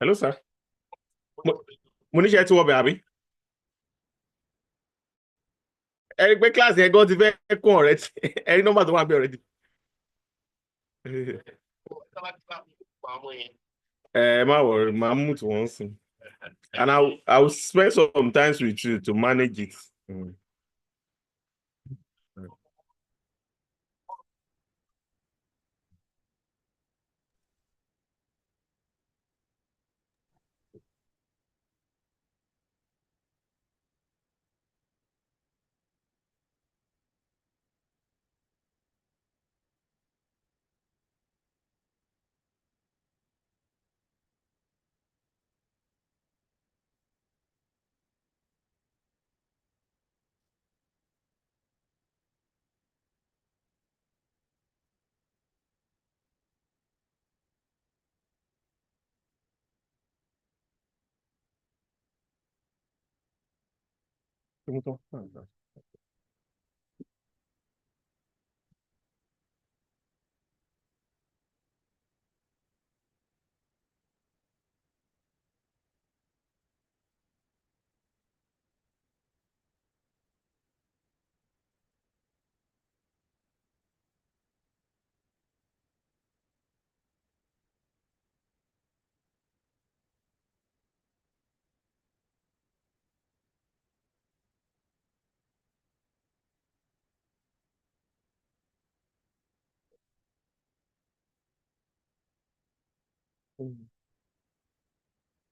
Hello, sir. Mo ní ṣe tí wọ́n bẹ̀ àbí? Ẹ rí pé kíláàsì yẹn gan ti fẹ́ kún ọ̀rẹ́ tí ẹ rí nọ́mbà tó wà bẹ̀ ọ̀rẹ́ tí. Ẹ má wọrí, màá mú tí wọ́n sìn. And I'll spend some time with you to manage it. Mm.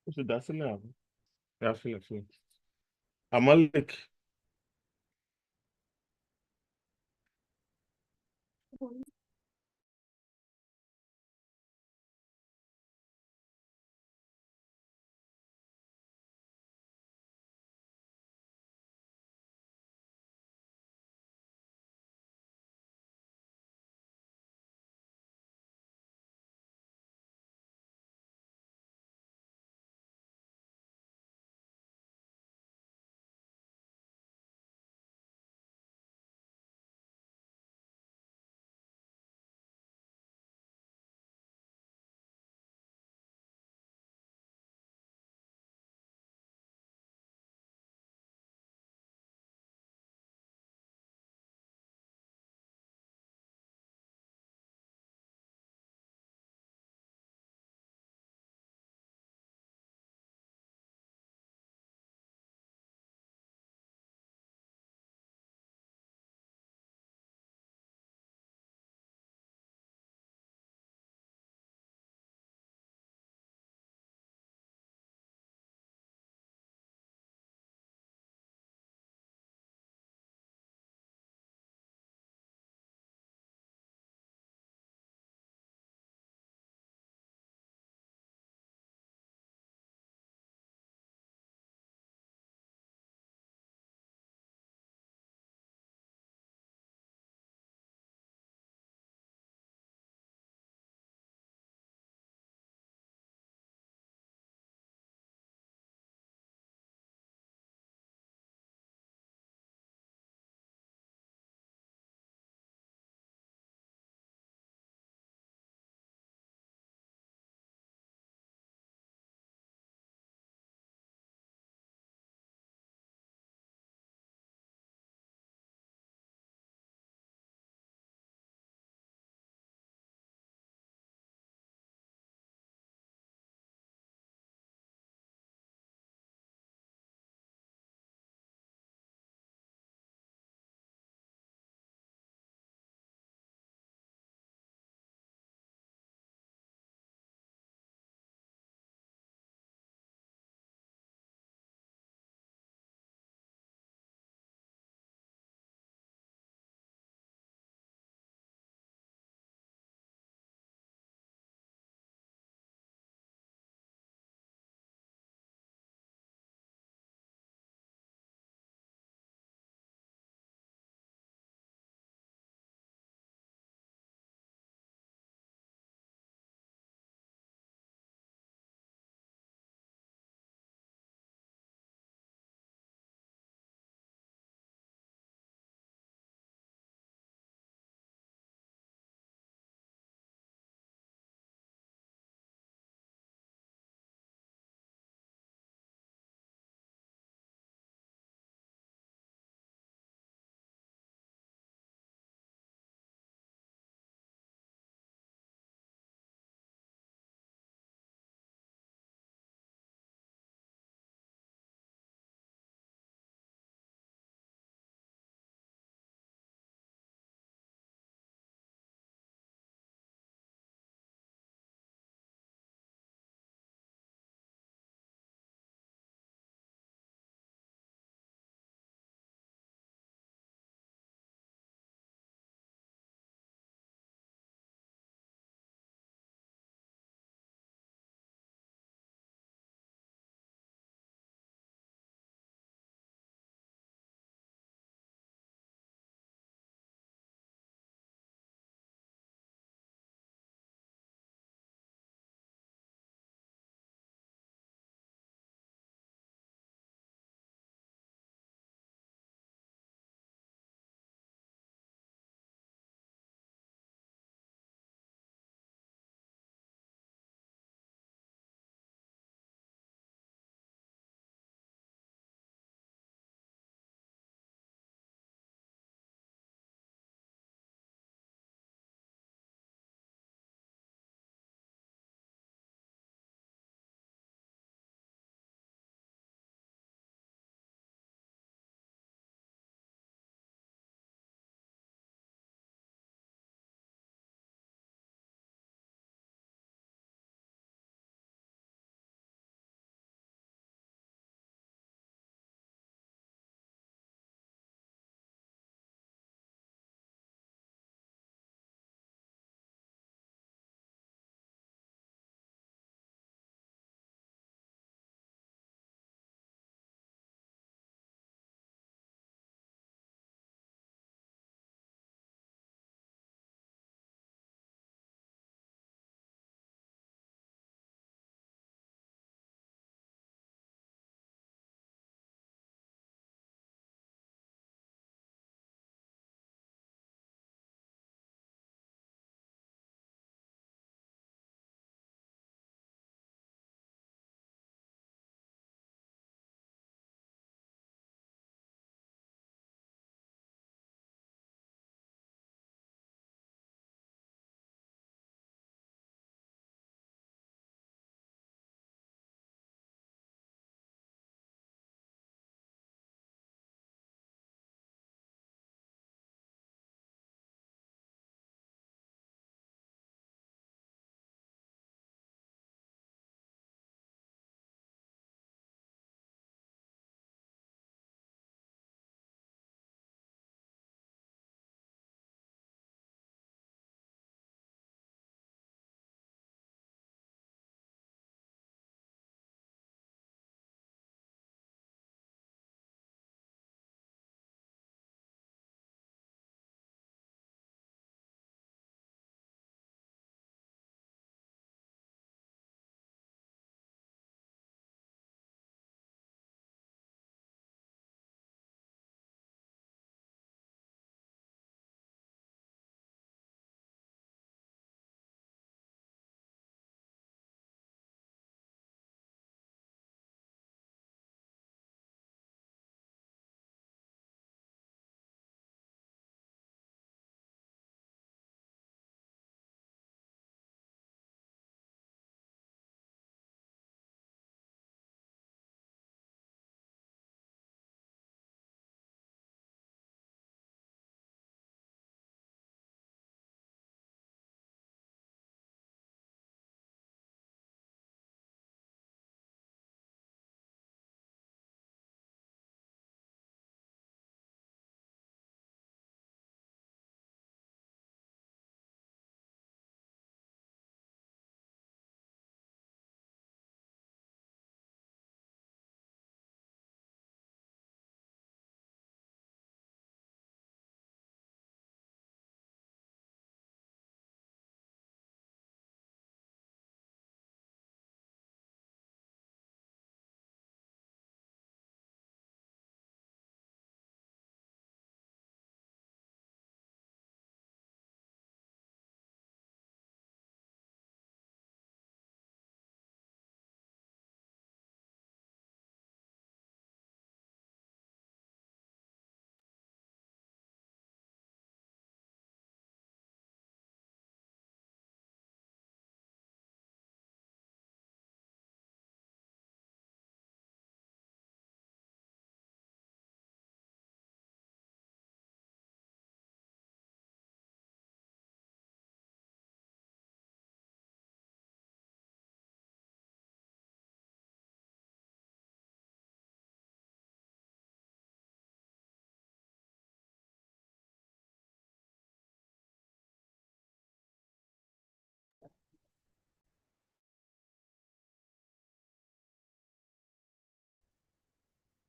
Ó ṣe dá sílẹ̀ àbí? Dá sílẹ̀ sílẹ̀. Àmọ́ lèkì.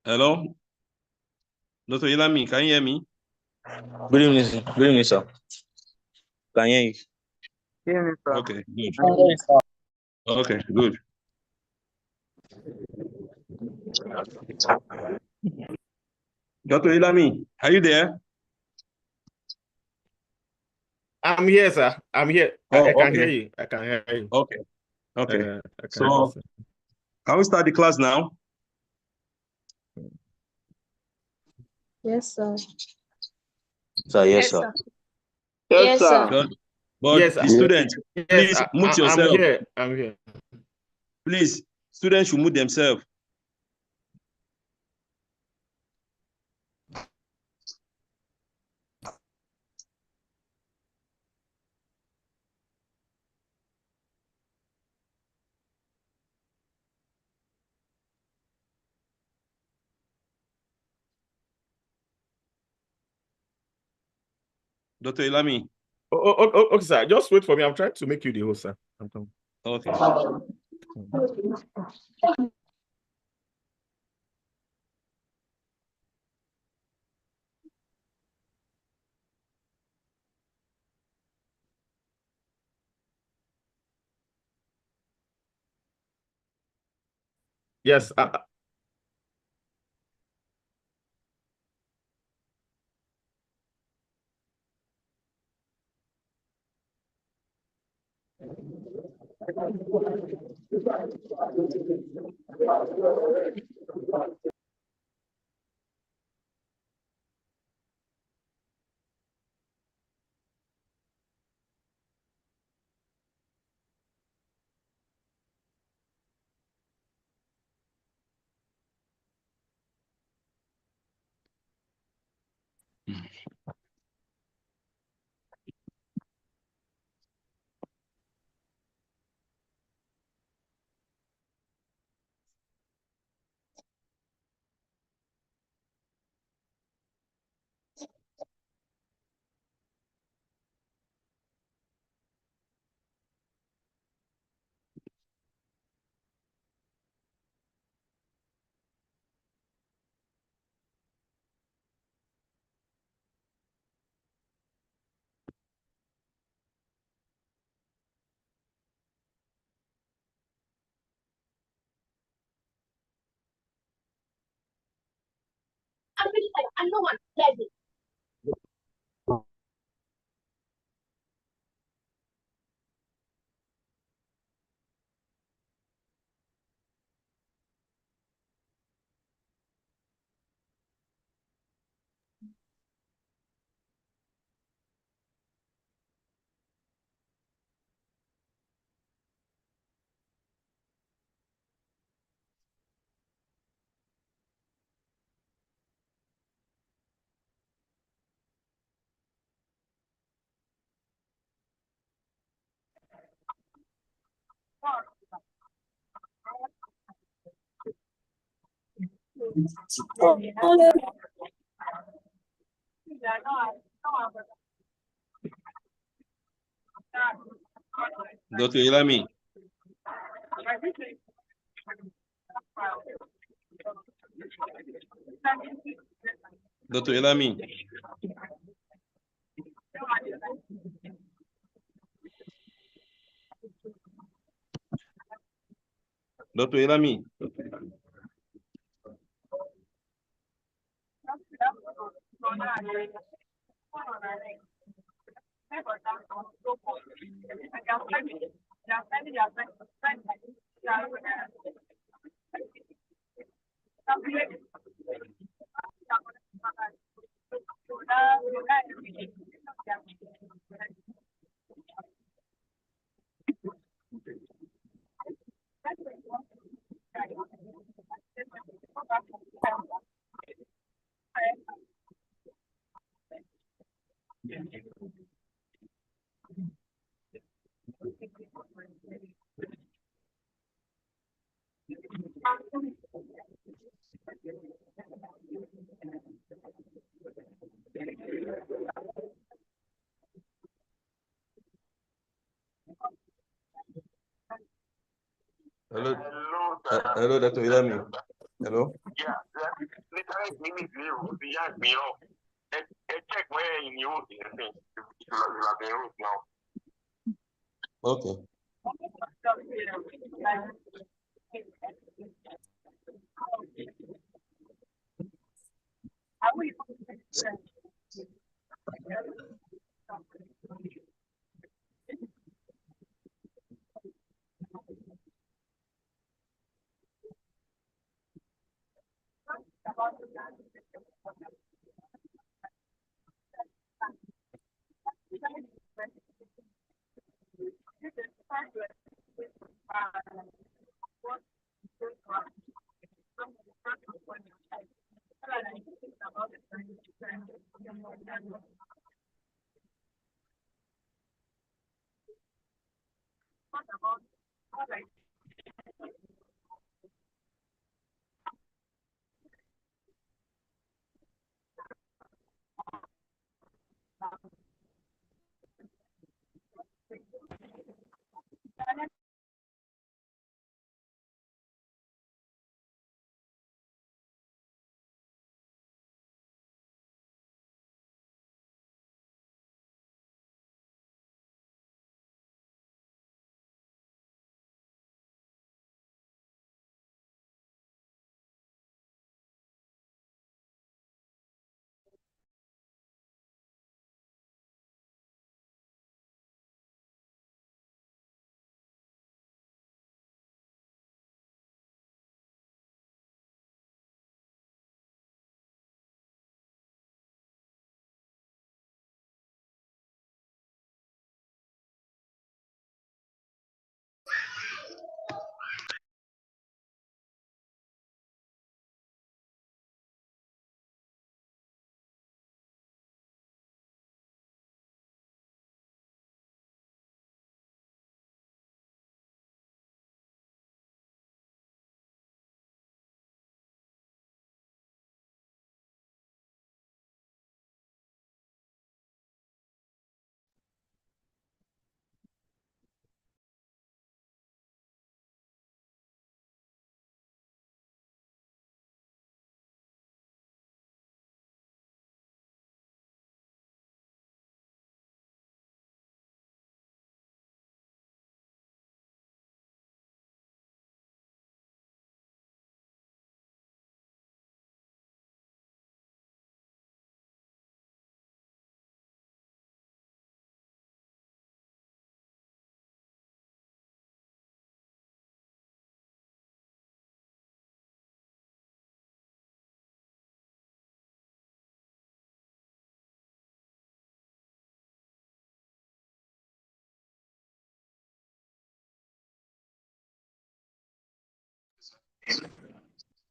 Hello? Dr. Ilami, can you hear me? Good evening, sir. Good evening, sir. Can you hear you? Okay, good. Okay, good. Dr. Ilami, are you there? I'm here, sir. I'm here. Oh, I can okay. hear you. I can hear you. Okay. Okay. I can hear you, So, sir. can we start the class now? Yes, sir. Sir, yes, sir. Yes, sir. But Yes, the students, yes, please mute I'm yourself. here. I'm here. Please, students should mute themselves. Dr. Ilami. Okay, sir. Just wait for me. I'm trying to make you the host, sir. I'm coming. Okay. Yes. Dr. Ilami. Dr. Ilami. Dr. Ilami. Hello. Hello, Dr. Ilami. Hello. Okay.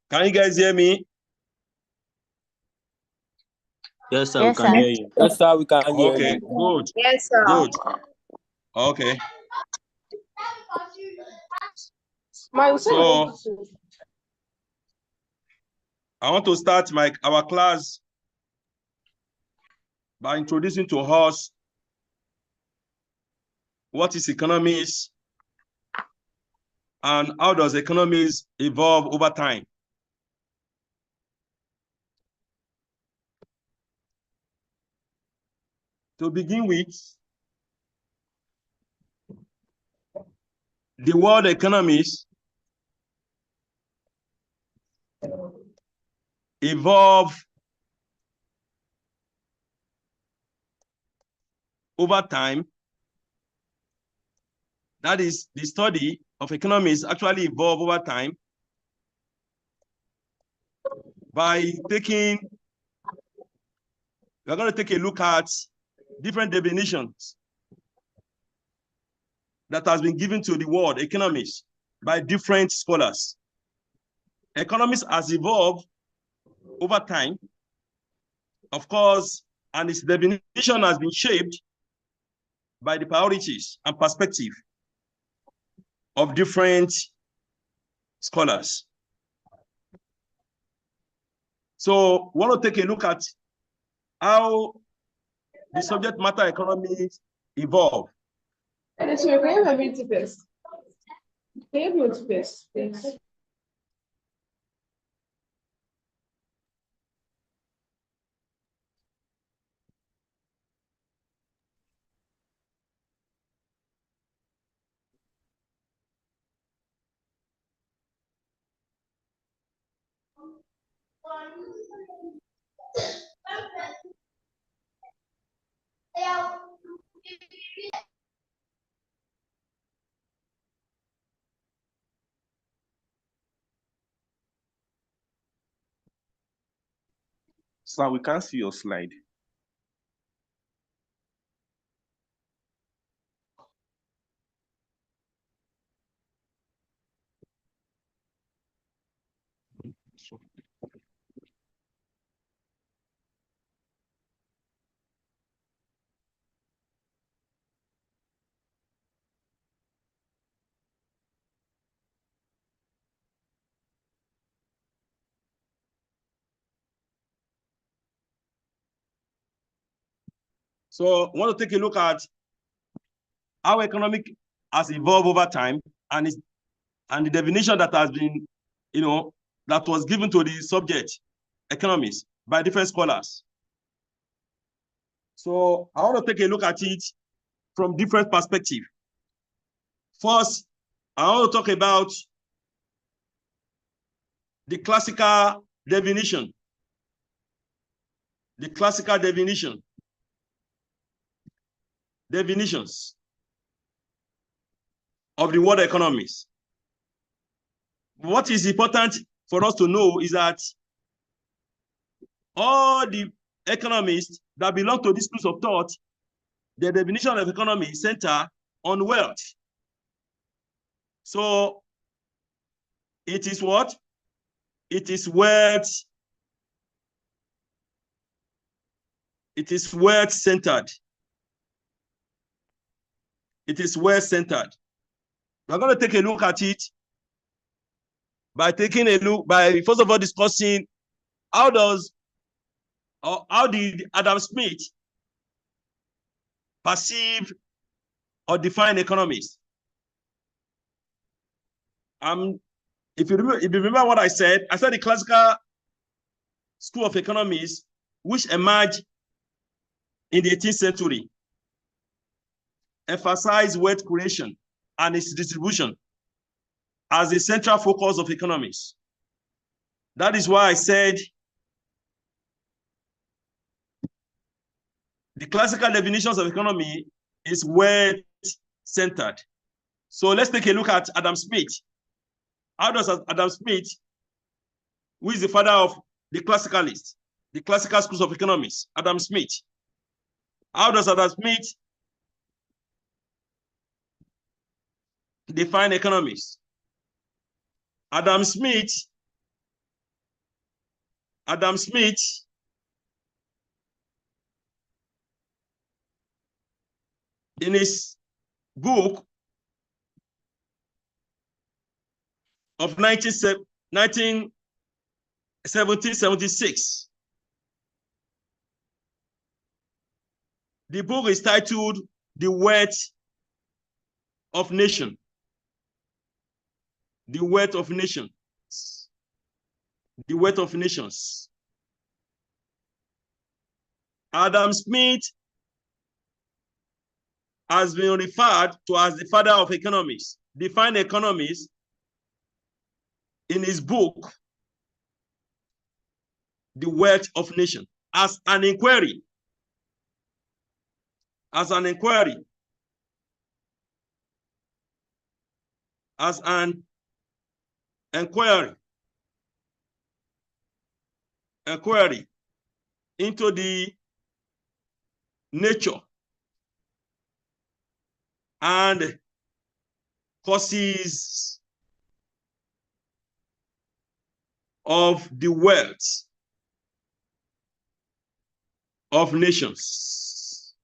Can you guys hear me? Yes, sir. Yes, we can sir. hear you. Yes, sir, we can hear Okay, you. good. Yes, sir. Good. Okay. So I want to start our class by introducing to us what is economics and how does economics evolve over time. To begin with, the word economics evolve over time. That is, the study of economics actually evolve over time by taking, we're going to take a look at different definitions that has been given to the word economics by different scholars. Economics has evolved over time, of course, and its definition has been shaped by the priorities and perspective of different scholars. So we want to take a look at how the subject matter economics evolve. And so we're going to have a to this. Table to this, please. Sir, we can't see your slide. So I want to take a look at how economic has evolved over time and the definition that has been, that was given to the subject, economics, by different scholars. So I want to take a look at it from different perspectives. First, I want to talk about the classical definition. The classical definitions of the world economies. What is important for us to know is that all the economists that belong to this schools of thought, the definition of economy is centered on wealth. So it is what? It is wealth. It is wealth centered. It is wealth centered. We're going to take a look at it by first of all discussing how did Adam Smith perceive or define economics. If you remember what I said the classical school of economics, which emerged in the 18th century, emphasized wealth creation and its distribution as a central focus of economics. That is why I said the classical definitions of economy is wealth-centered. So let's take a look at Adam Smith. How does Adam Smith, who is the father of the classicalists, the classical schools of economics, Adam Smith, how does Adam Smith define economics? Adam Smith, in his book of 1776, the book is titled The Wealth of Nation. The Wealth of Nations. The Wealth of Nations. Adam Smith has been referred to as the father of economics, defined economics in his book, The Wealth of Nations, as an inquiry. As an inquiry. As an inquiry. Inquiry into the nature and causes of the wealth of nations.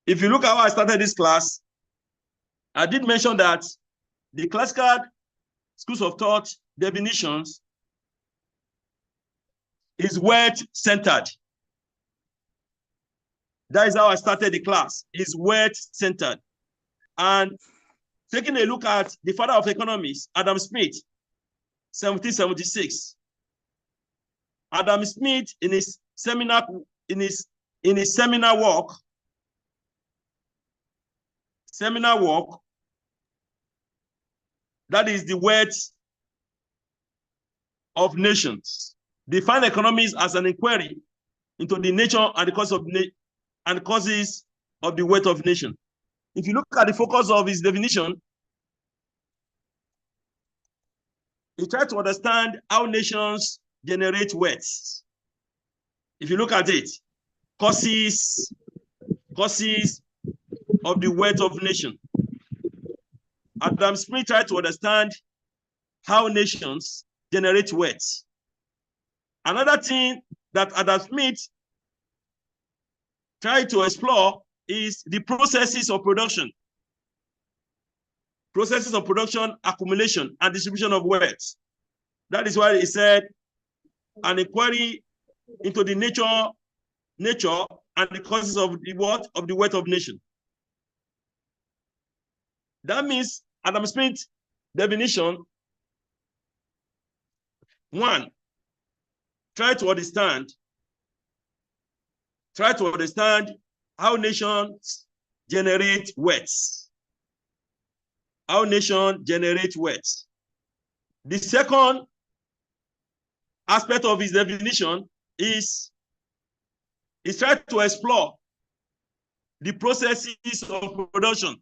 If you look at how I started this class, I did mention that the classical schools of thought definitions is wealth-centered. That is how I started the class, is wealth-centered. And taking a look at the father of economics, Adam Smith, 1776. Adam Smith, in his seminal work, that is the wealth of nations. Define economics as an inquiry into the nature and the causes of the wealth of nation. If you look at the focus of his definition, he tried to understand how nations generate wealth. If you look at it, causes of the wealth of nation. Adam Smith tried to understand how nations generate wealth. Another thing that Adam Smith tried to explore is the processes of production. Processes of production, accumulation, and distribution of wealth. That is why he said an inquiry into the nature and the causes of the what? Of the wealth of nation. That means Adam Smith's definition, one, try to understand how nations generate wealth. How nations generate wealth. The second aspect of his definition is try to explore the processes of production,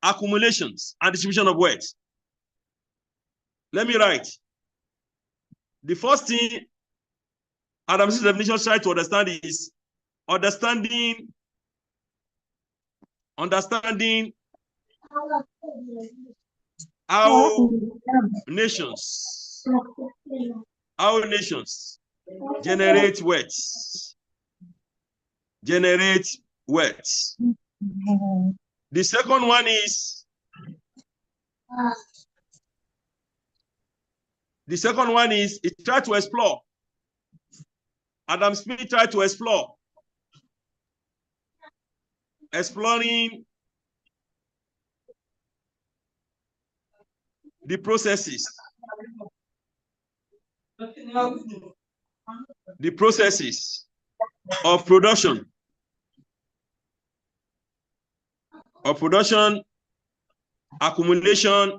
accumulations, and distribution of wealth. Let me write. The first thing Adam Smith's definition tries to understand is understanding how nations generate wealth. The second one is it tried to explore. Adam Smith tried to exploring the processes of production, accumulation,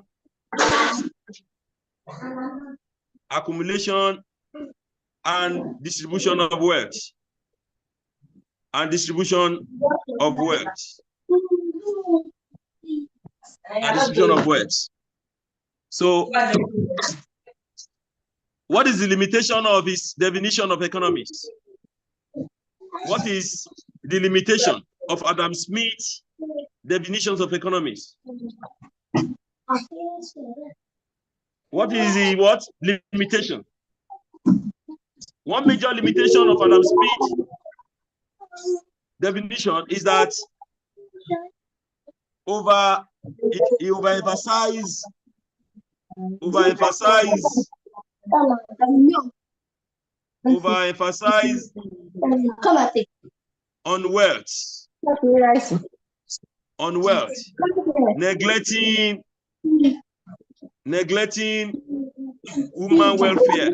and distribution of wealth. So, what is the limitation of his definition of economics? What is the limitation of Adam Smith's definitions of economics? What is the limitation? One major limitation of Adam Smith's definition is that he overemphasizes on wealth, neglecting human welfare,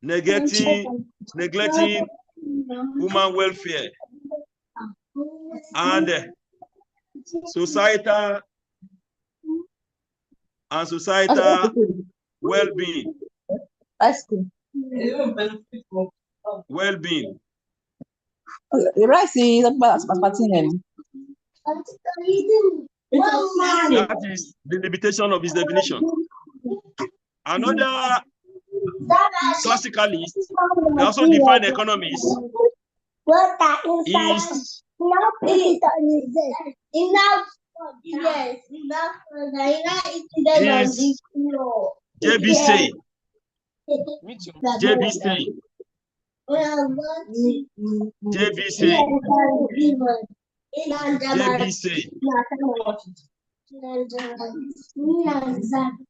neglecting human welfare and societal well-being. That is the limitation of his definition. Another classicalist, they also define economics is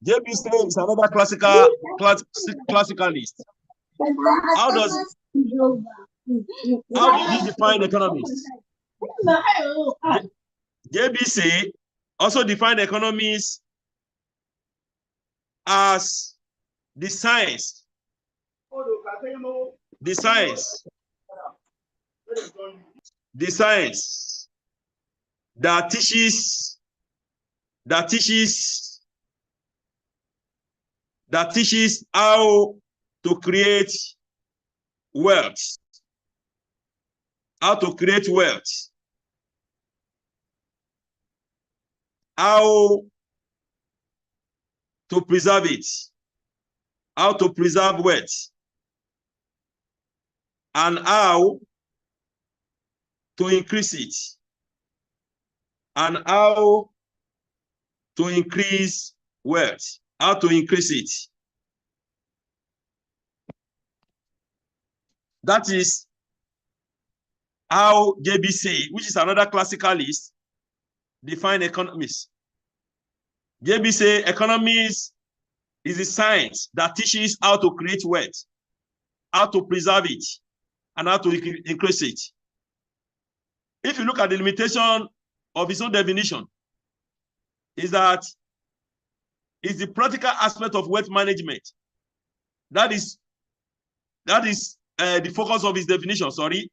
JB is another classicalist. How did he define economics? JBC also defined economics as the science that teaches that teaches how to create wealth. How to create wealth. How to preserve it. How to preserve wealth. And how to increase it. And how to increase wealth. How to increase it. That is how JBC, which is another classicalist, define economics. JBC economics is a science that teaches how to create wealth, how to preserve it, and how to increase it. If you look at the limitation of his own definition, is that it's the practical aspect of wealth management. That is the focus of his definition, sorry.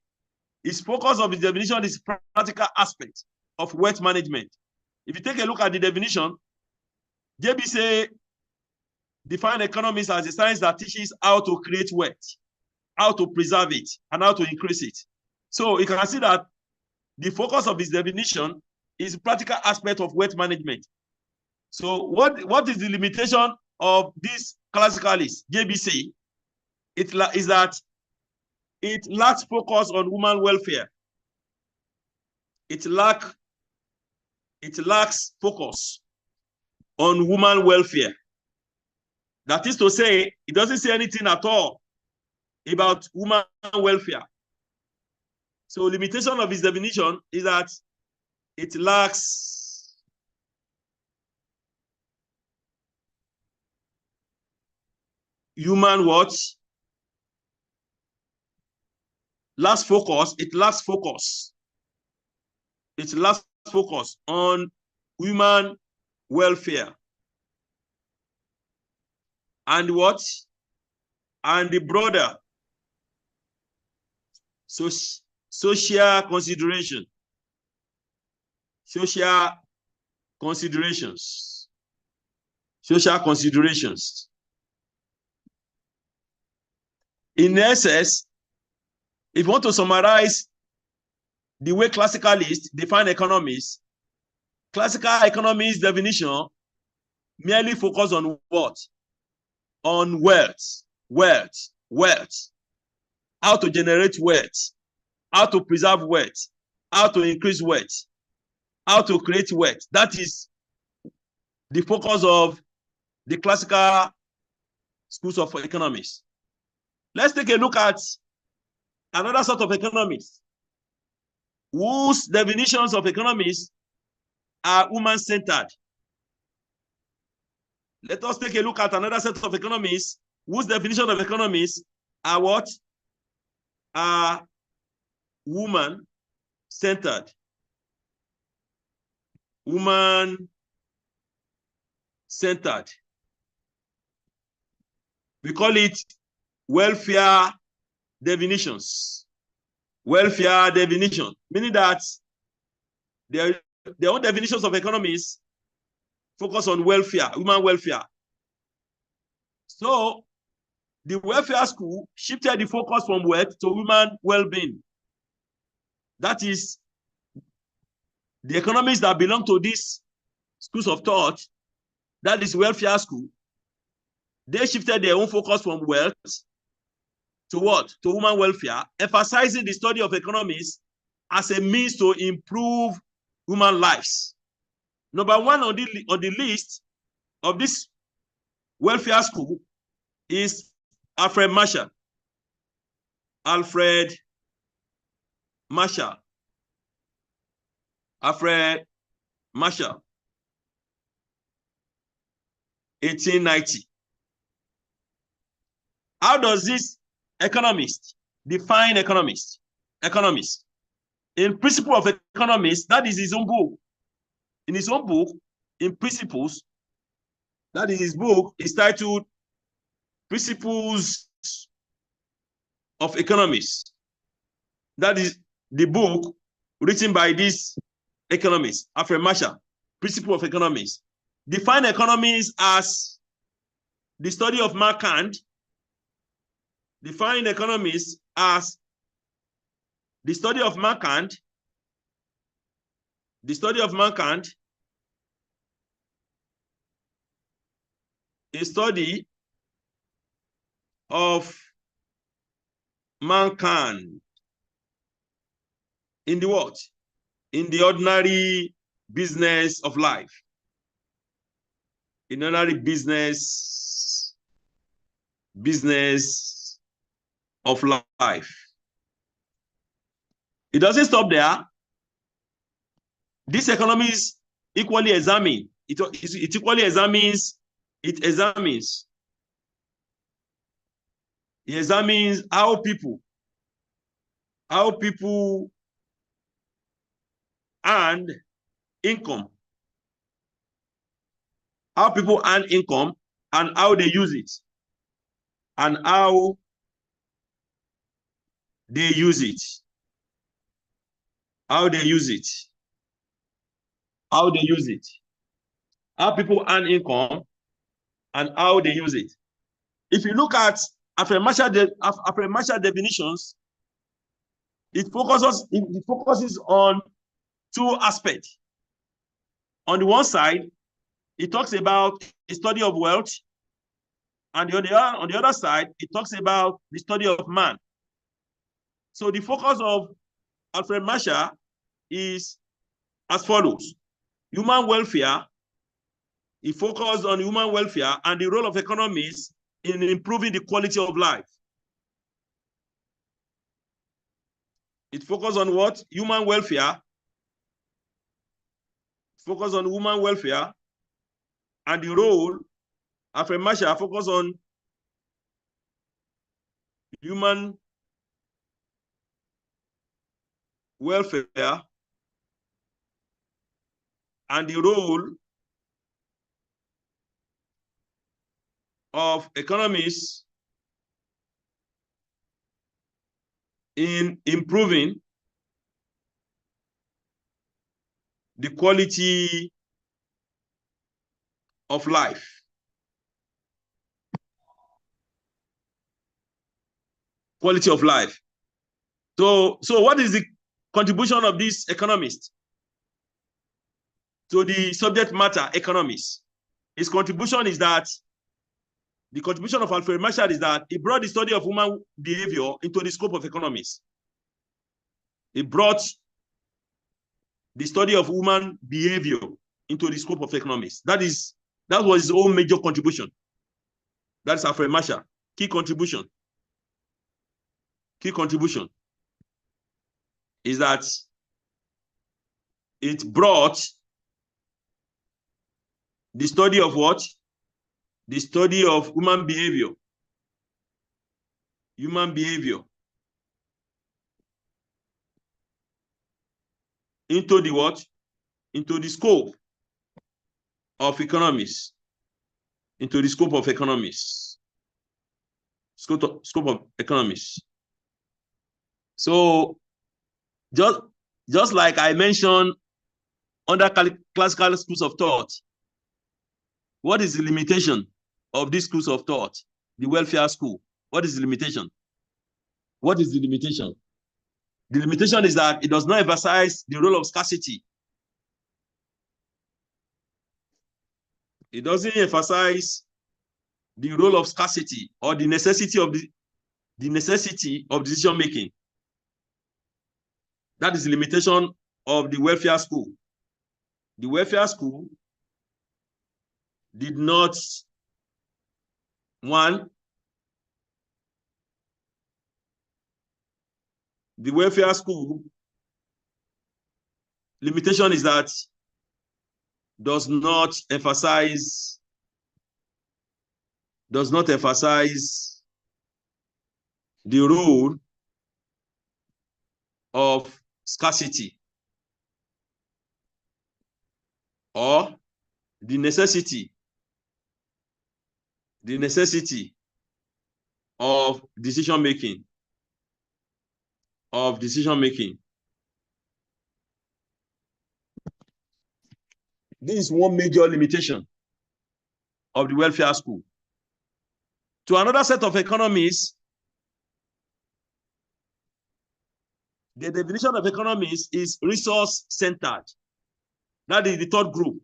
His focus of his definition is practical aspect of wealth management. If you take a look at the definition, JBC define economics as a science that teaches how to create wealth, how to preserve it, and how to increase it. So you can see that the focus of his definition is practical aspect of wealth management. So what is the limitation of this classicalist, JBC? Is that it lacks focus on human welfare. It lacks focus on human welfare. That is to say, it doesn't say anything at all about human welfare. So limitation of his definition is that it lacks human what? Last focus, it lacks focus. It lacks focus on human welfare. And what? And the broader social consideration. Social considerations. Social considerations. In essence, if you want to summarize the way classicalists define economics, classical economics definition merely focus on what? On wealth, wealth, wealth. How to generate wealth, how to preserve wealth, how to increase wealth, how to create wealth. That is the focus of the classical schools of economics. Let's take a look at another sort of economics whose definitions of economics are human-centered. Let us take a look at another set of economics whose definition of economics are what? Are woman-centered. Woman-centered. We call it welfare definitions. Welfare definition, meaning that their own definitions of economics focus on welfare, human welfare. So the welfare school shifted the focus from wealth to human well-being. That is, the economists that belong to these schools of thought, that is welfare school, they shifted their own focus from wealth to what? To human welfare, emphasizing the study of economics as a means to improve human lives. Number one on the list of this welfare school is Alfred Marshall. Alfred Marshall. 1890. How does this economist define economists? In Principle of Economics, that is his own book. In his own book, in Principles, that is his book, is titled Principles of Economics. That is the book written by this economist, Alfred Marshall, Principle of Economics. Define economics as the study of mankind, define economics as the study of mankind, a study of mankind in the what? In the ordinary business of life. In ordinary business of life. It doesn't stop there. This economy is equally examined. It equally examines. It examines how people earn income. How people earn income and how they use it. And how they use it. How they use it. How they use it. How people earn income and how they use it. If you look at affirmational definitions, it focuses on two aspects. On the one side, it talks about the study of wealth, and on the other side, it talks about the study of man. So the focus of Alfred Marshall is as follows. Human welfare. He focused on human welfare and the role of economics in improving the quality of life. It focused on what? Human welfare. Focus on human welfare and the role. Alfred Marshall focused on human welfare and the role of economists in improving the quality of life. Quality of life. So what is the contribution of these economists to the subject matter economics? His contribution is that the contribution of Alfred Marshall is that he brought the study of human behavior into the scope of economics. He brought the study of human behavior into the scope of economics. That was his own major contribution. That's Alfred Marshall. Key contribution is that it brought the study of what? The study of human behavior. Into the what? Into the scope of economics. Into the scope of economics. Scope of economics. So just like I mentioned under classical schools of thought, what is the limitation of these schools of thought? The welfare school. What is the limitation? What is the limitation? The limitation is that it does not emphasize the role of scarcity. It doesn't emphasize the role of scarcity or the necessity of decision making. That is the limitation of the welfare school. The welfare school did not, the welfare school limitation is that does not emphasize the role of scarcity or the necessity of decision making. This is one major limitation of the welfare school. to another set of economists, the definition of economics is resource-centered. That is the third group.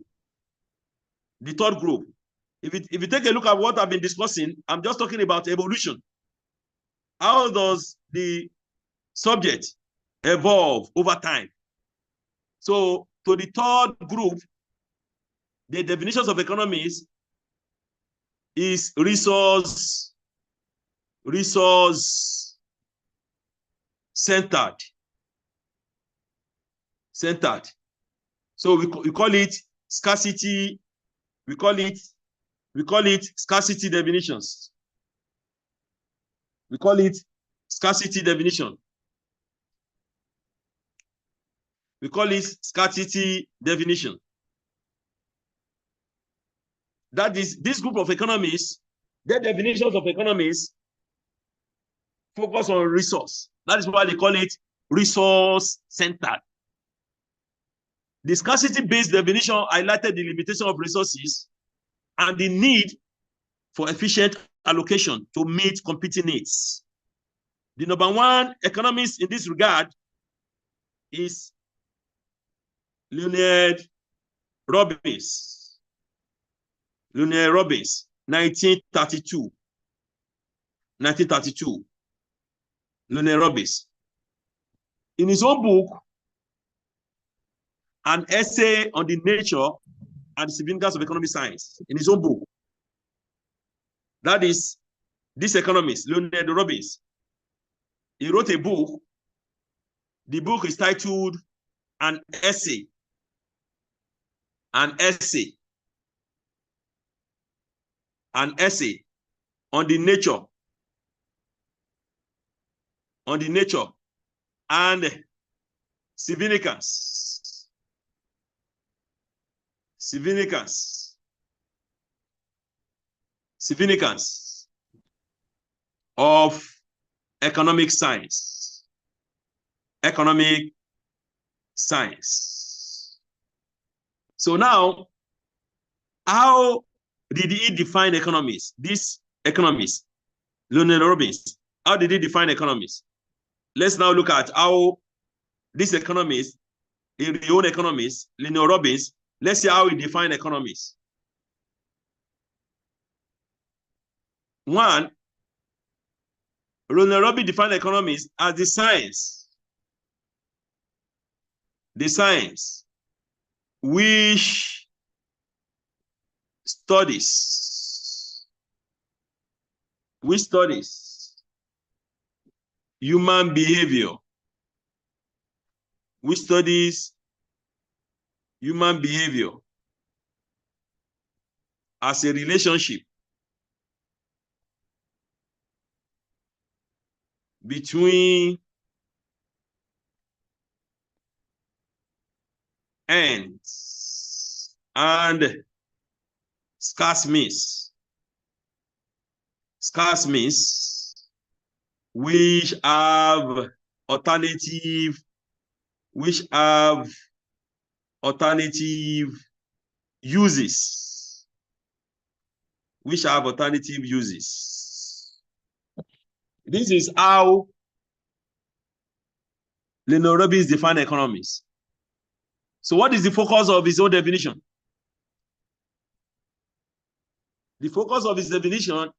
The third group. If you take a look at what I've been discussing, I'm just talking about evolution. How does the subject evolve over time? So to the third group, the definitions of economics is resource-centered. So we call it scarcity. We call it scarcity definitions. We call it scarcity definition. We call it scarcity definition. That is, this group of economists, their definitions of economics focus on resource. That is why they call it resource-centered. The scarcity-based definition highlighted the limitation of resources and the need for efficient allocation to meet competing needs. The number one economist in this regard is Leonard Robbins. 1932. Leonard Robbins. In his own book, An Essay on the Nature and the Significance of Economic Science, in his own book, that is, this economist, Leonard Robbins, he wrote a book. The book is titled An Essay. An Essay on the nature and significance of economic science. So now, how did he define economics? This economist, Leonard Robbins, how did he define economics? Let's now look at how this economist, a real economist, Leonard Robbins, let's see how he defined economics. One, Leonard Robbins defined economics as the science which studies human behavior, as a relationship between ends and scarce means, which have alternative uses. This is how Leonard Robbins defined economics. So what is the focus of his own definition? The focus of his definition,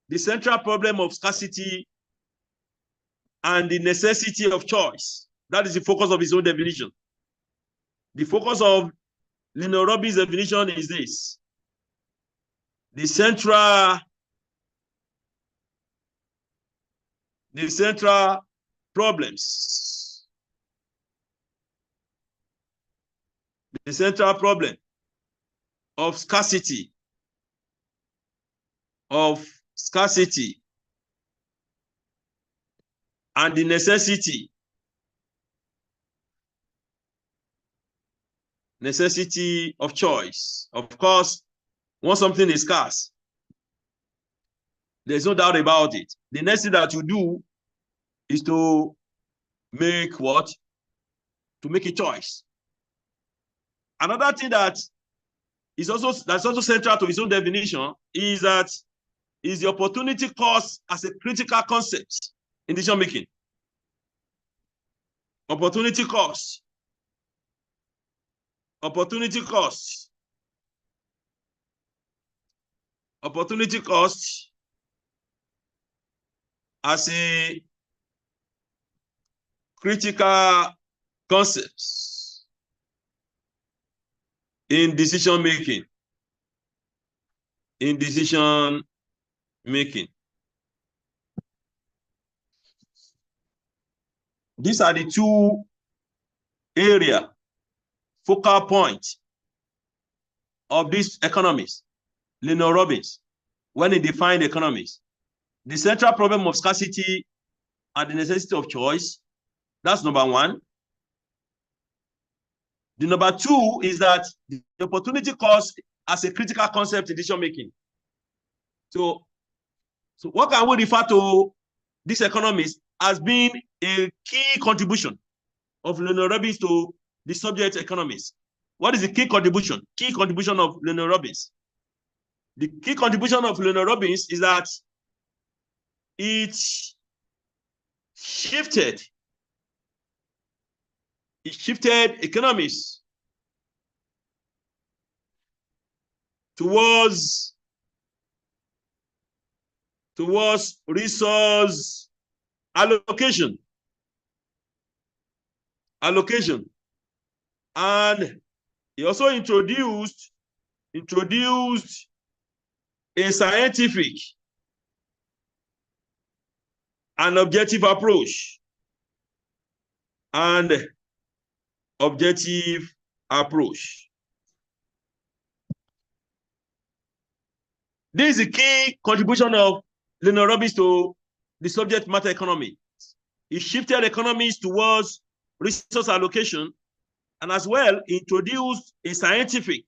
the central problem of scarcity and the necessity of choice. That is the focus of his own definition. The focus of Leonard Robbins' definition is this. The central problems. The central problem of scarcity and the necessity of choice. Of course, once something is scarce, there's no doubt about it. The next thing that you do is to make what? To make a choice. Another thing that is also central to his own definition is that is the opportunity cost as a critical concept in decision making. Opportunity cost. Opportunity cost. Opportunity cost as a critical concept in decision making. In decision making. These are the two area focal points of these economists, Leonard Robbins, when he defined economics. The central problem of scarcity and the necessity of choice. That's number one. The number two is that the opportunity cost as a critical concept in decision making. So what can we refer to this economist as being a key contribution of Leonard Robbins to the subject economics? What is the key contribution? Key contribution of Leonard Robbins. The key contribution of Leonard Robbins is that it shifted economics towards resource allocation. And he also introduced a scientific and objective approach. This is the key contribution of Leonard Robbins to the subject matter economy. He shifted economies towards resource allocation and as well introduced a scientific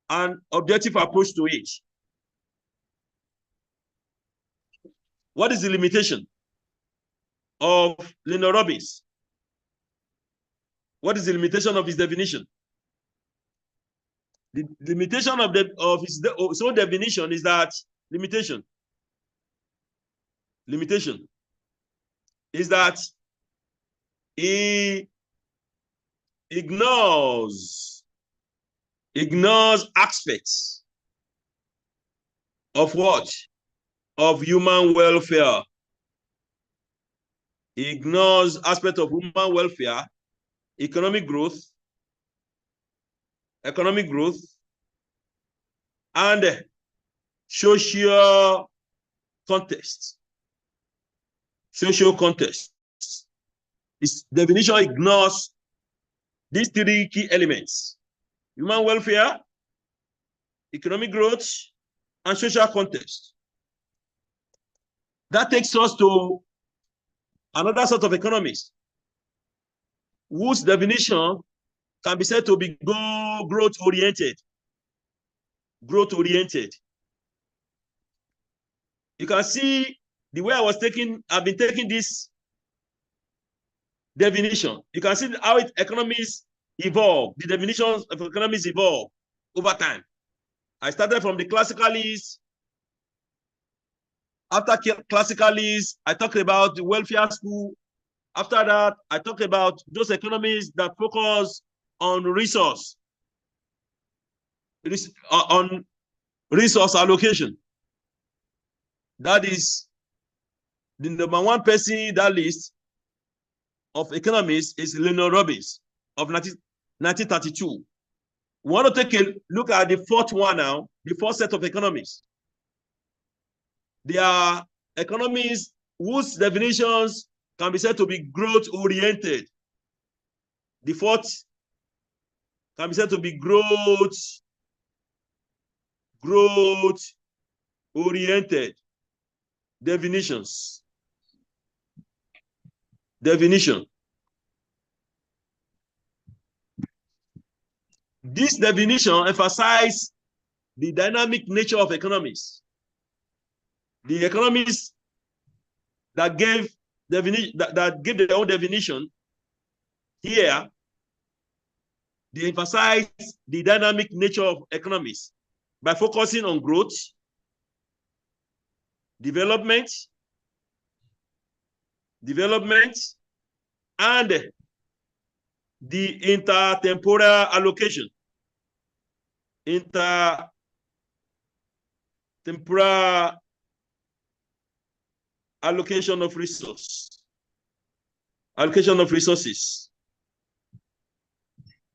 and objective approach to it. What is the limitation of Leonard Robbins? What is the limitation of his definition? The limitation of his own definition is that limitation is that he ignores aspects of what? Of human welfare. He ignores aspects of human welfare, economic growth, and social context. His definition ignores these three key elements: human welfare, economic growth, and social context. That takes us to another sort of economics whose definition can be said to be growth-oriented. You can see the way I've been taking this definition. You can see how economies evolve, the definitions of economies evolve over time. I started from the classicalists. After classicalists, I talked about the welfare school. After that, I talked about those economies that focus on resource allocation. That is the number one person in that list of economists is Leonard Robbins of 1932. We want to take a look at the fourth one now, the fourth set of economists. They are economies whose definitions can be said to be growth-oriented. The fourth can be said to be growth-oriented definitions. This definition emphasizes the dynamic nature of economies. The economists that gave their own definition here, they emphasize the dynamic nature of economies by focusing on growth, development, and the intertemporal allocation. Intertemporal allocation of resources.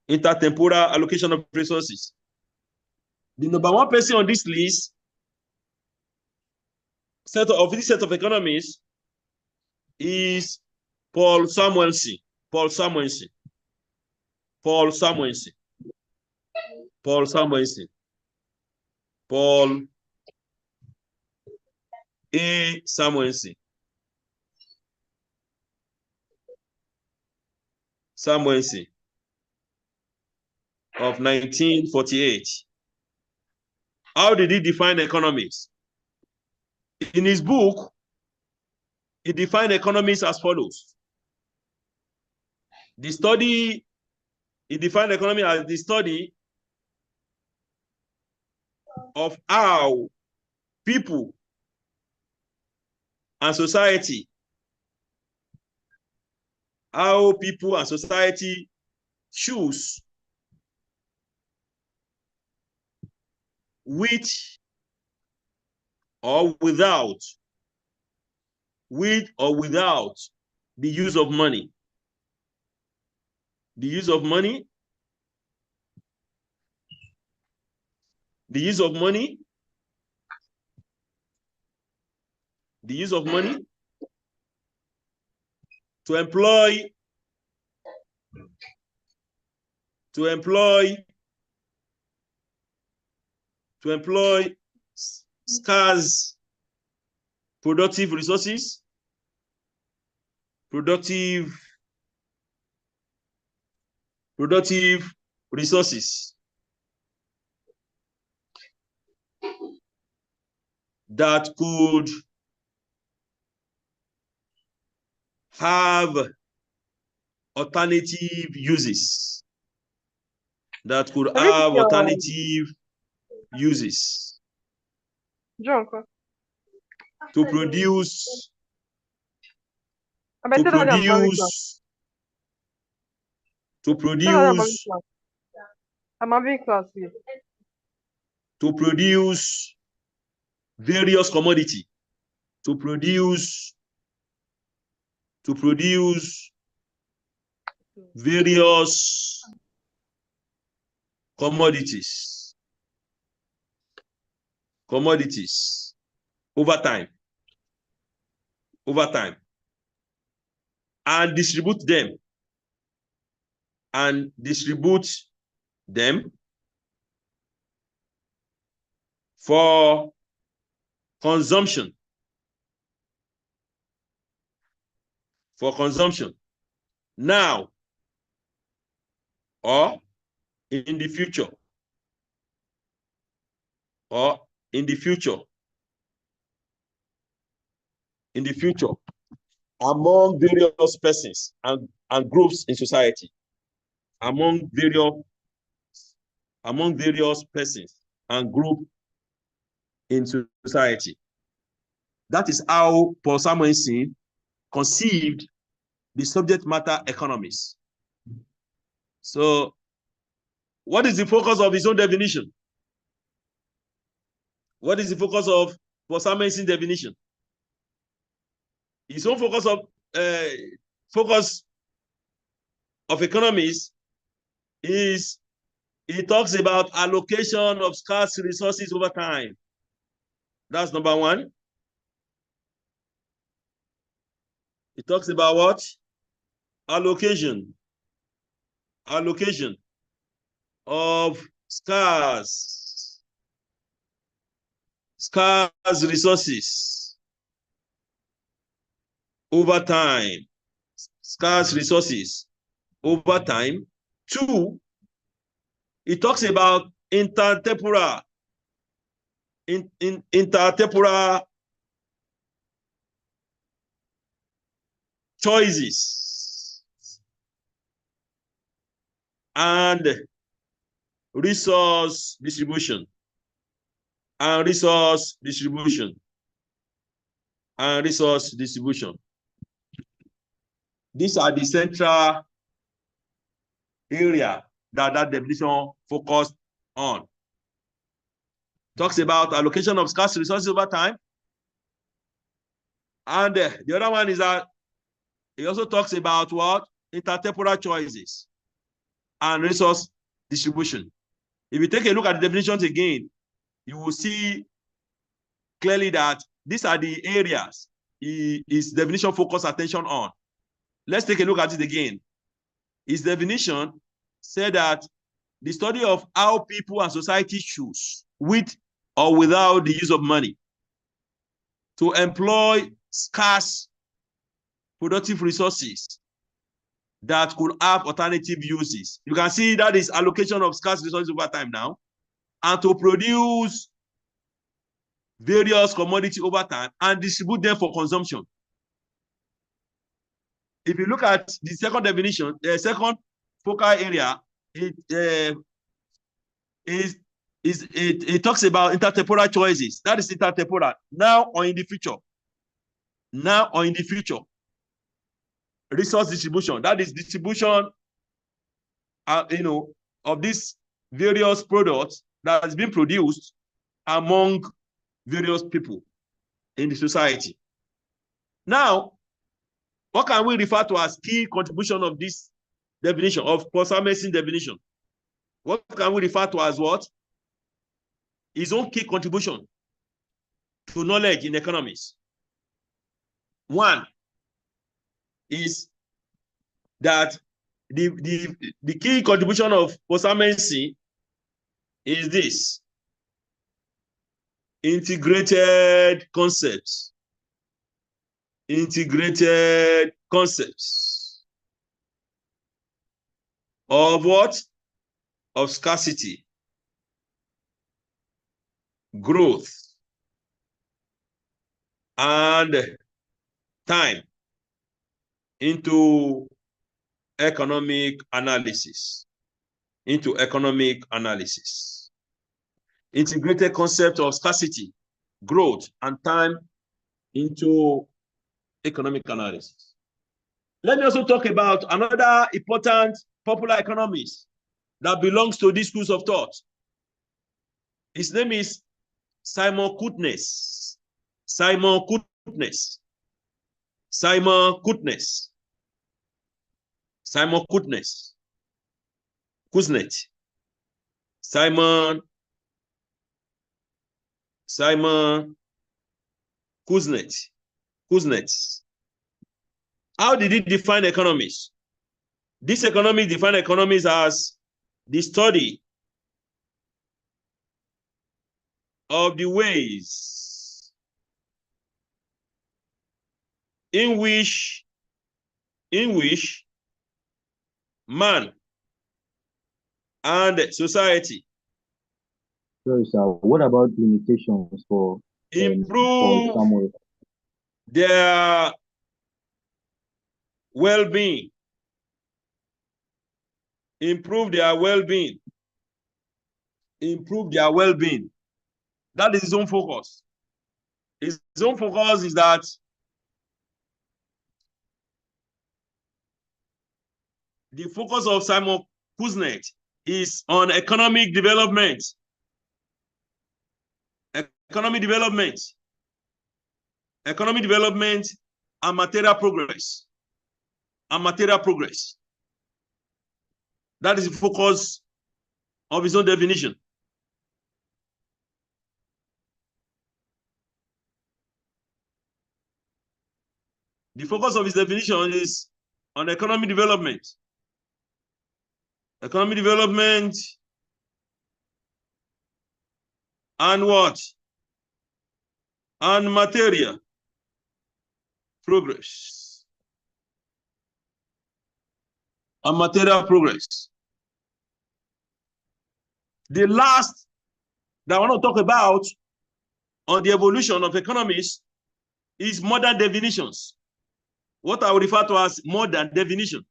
Intertemporal allocation of resources. The number one person on this list, this set of economists, is Paul Samuelson. Paul A. Samuelson. Of 1948. How did he define economics? In his book, he defined economics as follows. He defined economy as the study of how people and society choose with or without the use of money. The use of money to employ scarce productive resources, that could have alternative uses. To produce various commodities. To produce various commodities over time, and distribute them for consumption now or in the future, among various persons and groups in society, among various persons and groups in society. That is how Paul Samuelson conceived the subject matter economics. So, what is the focus of his own definition? What is the focus of Paul Samuelson's definition? His own focus of economics is, he talks about allocation of scarce resources over time. That's number one. He talks about what? Allocation of scarce resources over time. Two, he talks about intertemporal choices and resource distribution. and resource distribution. These are the central area that definition focused on. Talks about allocation of scarce resources over time. And the other one is that it also talks about what? Intertemporal choices and resource distribution. If you take a look at the definitions again, you will see clearly that these are the areas his definition focused attention on. Let's take a look at it again. His definition said that the study of how people and society choose, with or without the use of money, to employ scarce productive resources that could have alternative uses. You can see that is allocation of scarce resources over time now, and to produce various commodities over time and distribute them for consumption. If you look at the second definition, the second focal area, it talks about intertemporal choices. That is intertemporal, now or in the future. Now or in the future. Resource distribution, that is distribution, of these various products that has been produced among various people in the society. Now, what can we refer to as key contribution of this definition, of Paul-Samuelson definition? What can we refer to as what? His own key contribution to knowledge in economics. One is that the key contribution of Paul-Samuelson is this: integrated concepts. Integrated concepts of what? Of scarcity, growth, and time into economic analysis. Integrated concept of scarcity, growth, and time into economic analysis. Let me also talk about another important popular economist that belongs to these schools of thought. His name is Simon Kuznets. Simon Kuznets. Simon Kuznets. Simon Kuznets. Kuznets. Simon Kuznets. Kuznets. How did he define economics? This economics define economics as the study of the ways in which man and society Sorry, sir. What about limitations for improve Samuel? Their well-being? Improve their well-being. Improve their well-being. That is his own focus. His own focus is that the focus of Simon Kuznets is on economic development. Economic development and material progress. That is the focus of his own definition. The focus of his definition is on economic development. Economic development and what? And material progress. And material progress. The last that I want to talk about on the evolution of economics is modern definitions. What I would refer to as modern definition.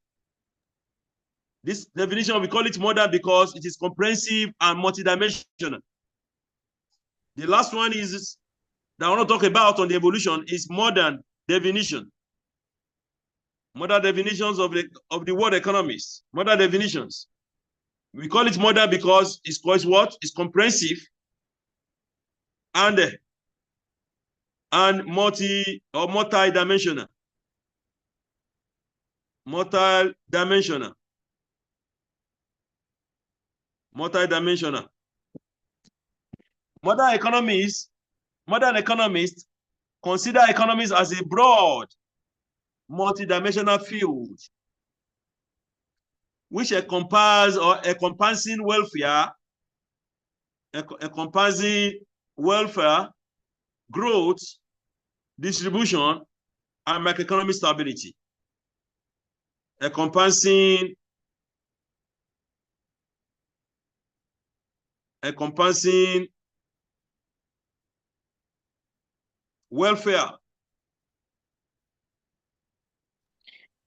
This definition, we call it modern because it is comprehensive and multidimensional. The last one is that I want to talk about on the evolution is modern definition. Modern definitions of the word economics. Modern definitions. We call it modern because it's what? It's comprehensive and multi-dimensional. Multi-dimensional. Modern economists consider economics as a broad, multidimensional field which encompassing welfare, growth, distribution, and macroeconomic stability. Encompassing welfare,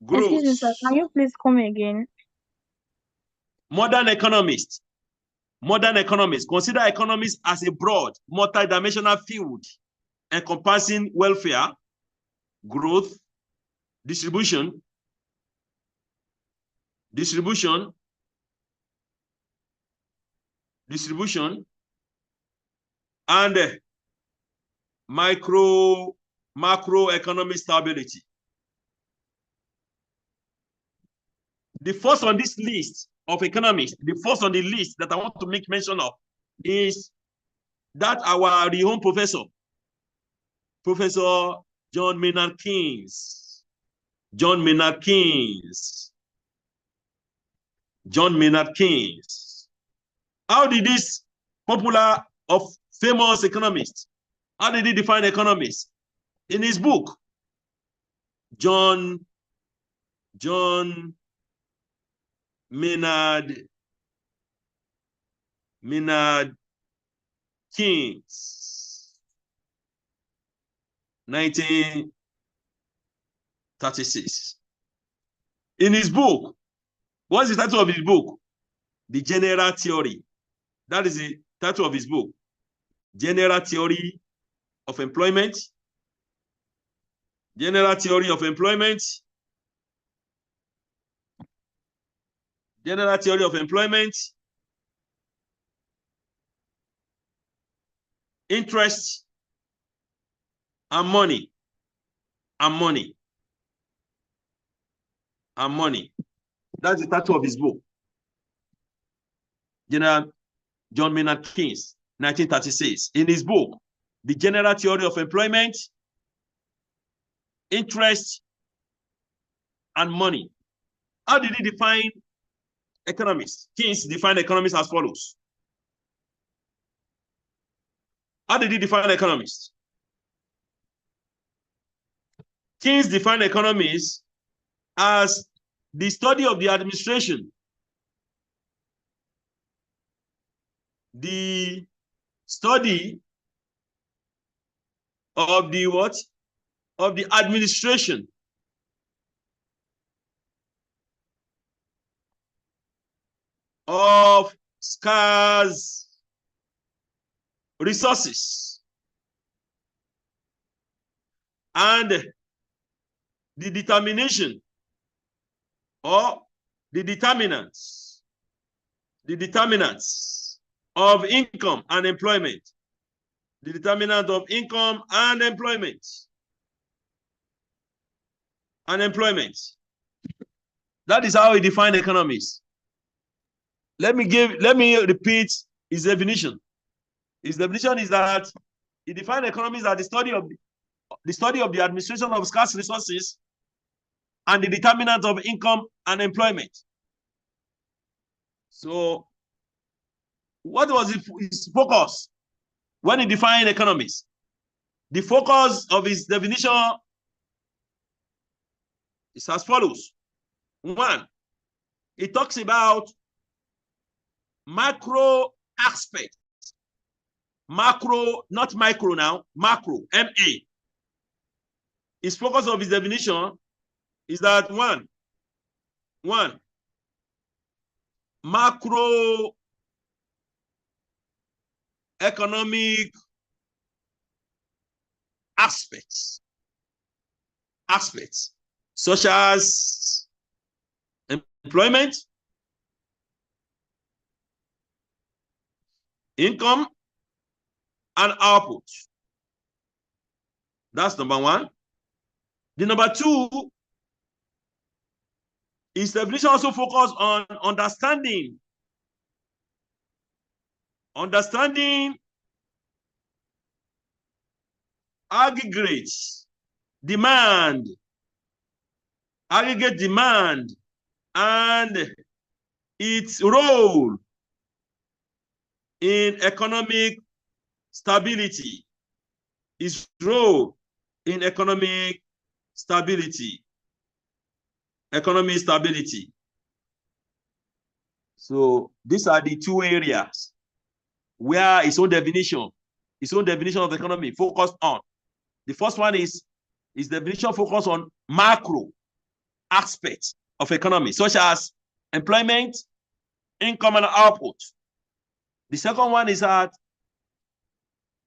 growth. Excuse me, sir. Can you please come again? Modern economists consider economics as a broad, multidimensional field encompassing welfare, growth, distribution, and macroeconomic stability. The first on this list of economics, the first on the list that I want to make mention of is that our own professor, Professor John Maynard Keynes. John Maynard Keynes. How did this popular of famous economist, how did he define economics? In his book, John Maynard Keynes, 1936. In his book, what's the title of his book? The General Theory. That is the title of his book. General Theory of Employment. General Theory of Employment. General Theory of Employment. Interest and money. That's the title of his book. General John Maynard Keynes, 1936. In his book, The General Theory of Employment, Interest, and Money. How did he define economics? Keynes defined economics as follows. How did he define economics? Keynes defined economics as the study of the administration, the study of the what? Of the administration of scarce resources and the determination or the determinants of income and employment. The determinant of income and employment. That is how he defined economics. Let me repeat his definition. His definition is that he defined economics as the study of the administration of scarce resources and the determinant of income and employment. So, what was his focus when he defined economics? The focus of his definition is as follows. One, he talks about macro aspects. Macro, not micro now, macro, M-A. His focus of his definition is that one, macro economic aspects such as employment, income, and output. That's number one. The number two is definition also focus on understanding aggregate demand and its role in economic stability. Economic stability. So these are the two areas where its own definition of economy focused on. The first one is definition focused on macro aspects of economy, such as employment, income, and output. The second one is that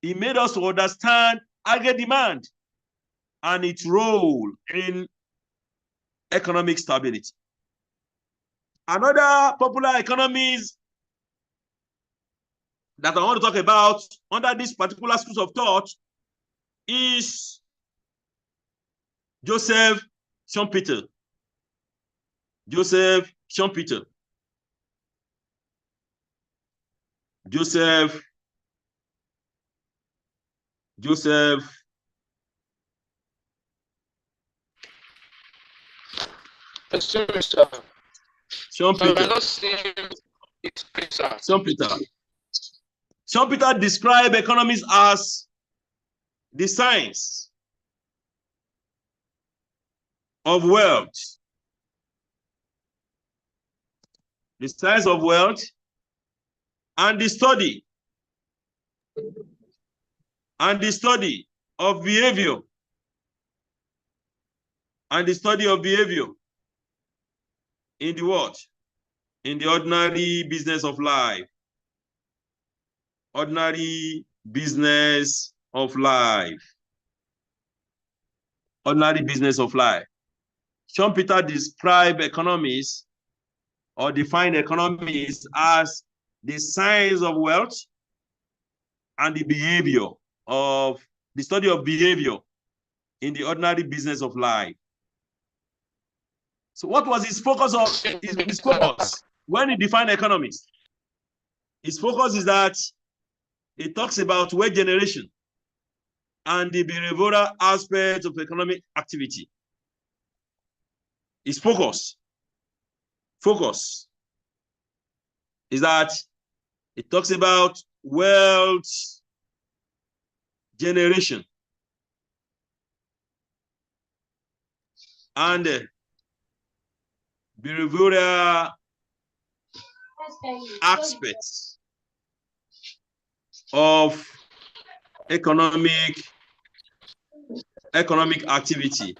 it made us to understand aggregate demand and its role in economic stability. Another popular economies that I want to talk about under this particular school of thought is Joseph Schumpeter. Joseph Schumpeter described economics as the science of wealth. The science of wealth and the study of behavior in the what? In the ordinary business of life. Ordinary business of life. Schumpeter described economics or defined economics as the science of wealth and the study of behavior in the ordinary business of life. So what was his focus when he defined economics? His focus is that it talks about wealth generation and the behavioral aspects of economic activity. His focus is that it talks about wealth generation and behavioral aspects of economic activity.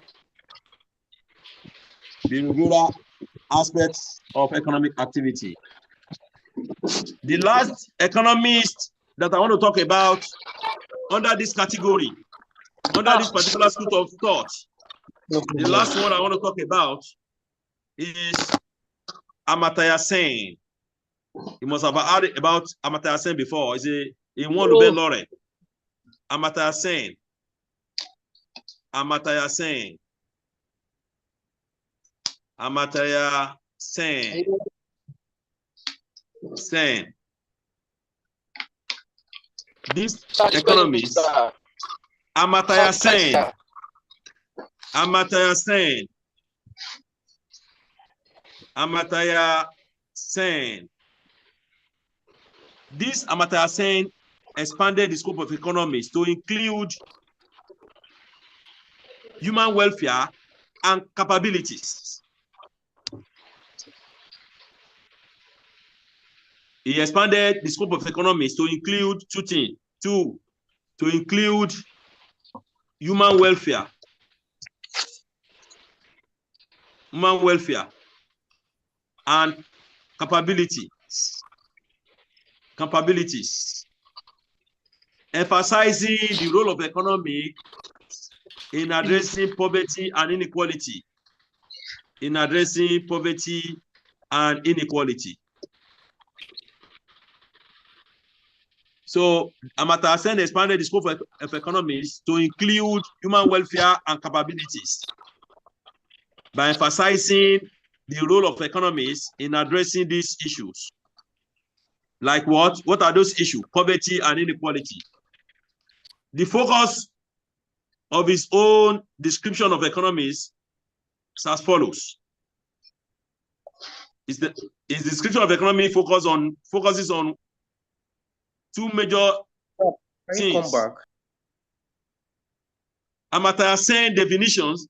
Behavioral aspects of economic activity. The last economist that I want to talk about under this category, under this particular school of thought, the last one I want to talk about is Amartya Sen. You must have heard about Amartya Sen before. He's a Nobel laureate. Amartya Sen. This economist, Amartya Sen. This Amartya Sen expanded the scope of economics to include human welfare and capabilities. He expanded the scope of economics to include two things. To include human welfare and capabilities, emphasizing the role of economic in addressing poverty and inequality. In addressing poverty and inequality. So Amartya Sen expanded the scope of economics to include human welfare and capabilities by emphasizing the role of economics in addressing these issues. Like what? What are those issues? Poverty and inequality. The focus of his own description of economics is as follows. His description of economy focuses on two major things. Amartya Sen definitions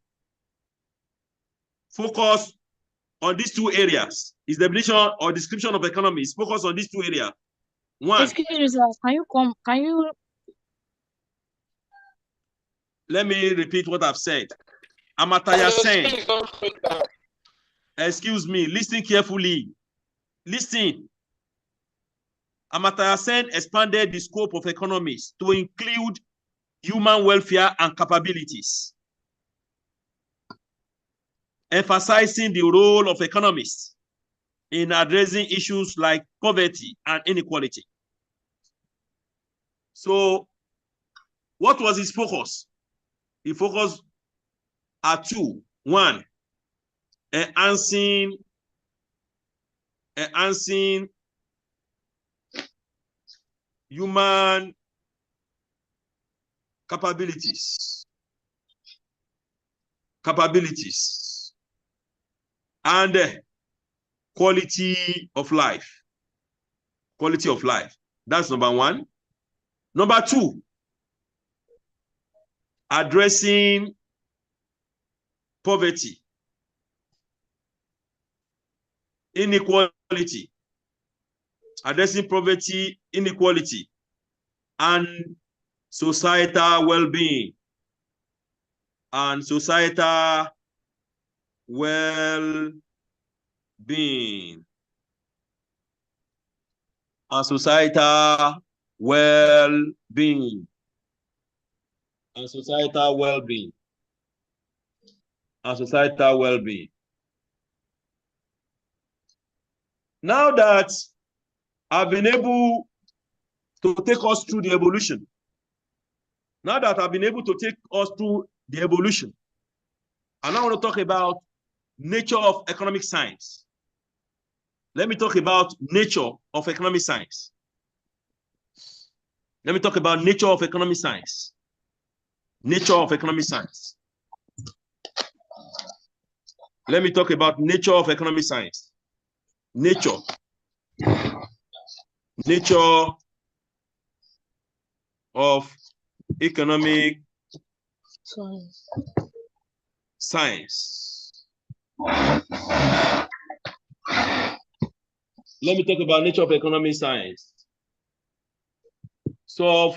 focus on these two areas. His definition or description of economics focus on these two areas. One. Excuse me, sir. Can you? Let me repeat what I've said. Amartya Sen. Excuse me. Listen carefully. Listen. Amartya Sen expanded the scope of economics to include human welfare and capabilities, emphasizing the role of economists in addressing issues like poverty and inequality. So, what was his focus? His focus are two. One, enhancing human capabilities and quality of life. That's number one. Number two, addressing poverty, inequality, and societal well-being. Now that I've been able to take us through the evolution, I now want to talk about nature of economic science. Let me talk about nature of economic science. Nature of economic science. Let me talk about nature of economic science. Nature of economic science. Let me talk about nature of economic science. So,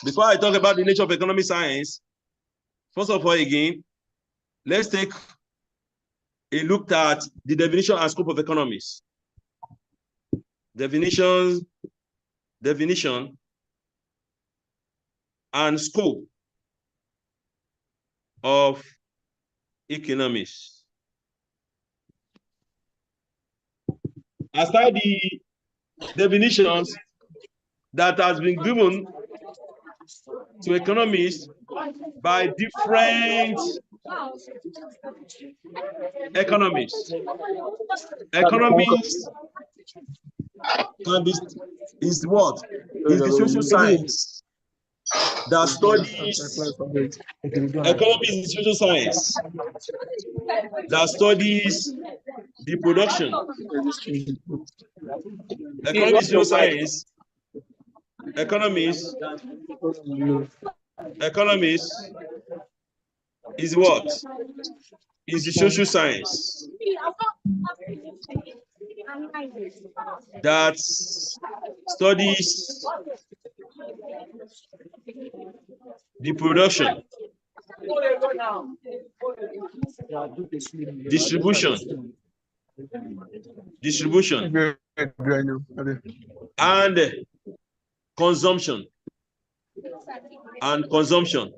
before I talk about the nature of economic science, first of all, again, let's take a look at the definition and scope of economics. Definition and scope of economics. Aside the definitions that has been given to economists by different economists. Economics is what? Is the social science that studies. Economics is social science that studies the production. Economics is social science. Economics is what? Is the social science that studies the production, distribution, and consumption. and consumption.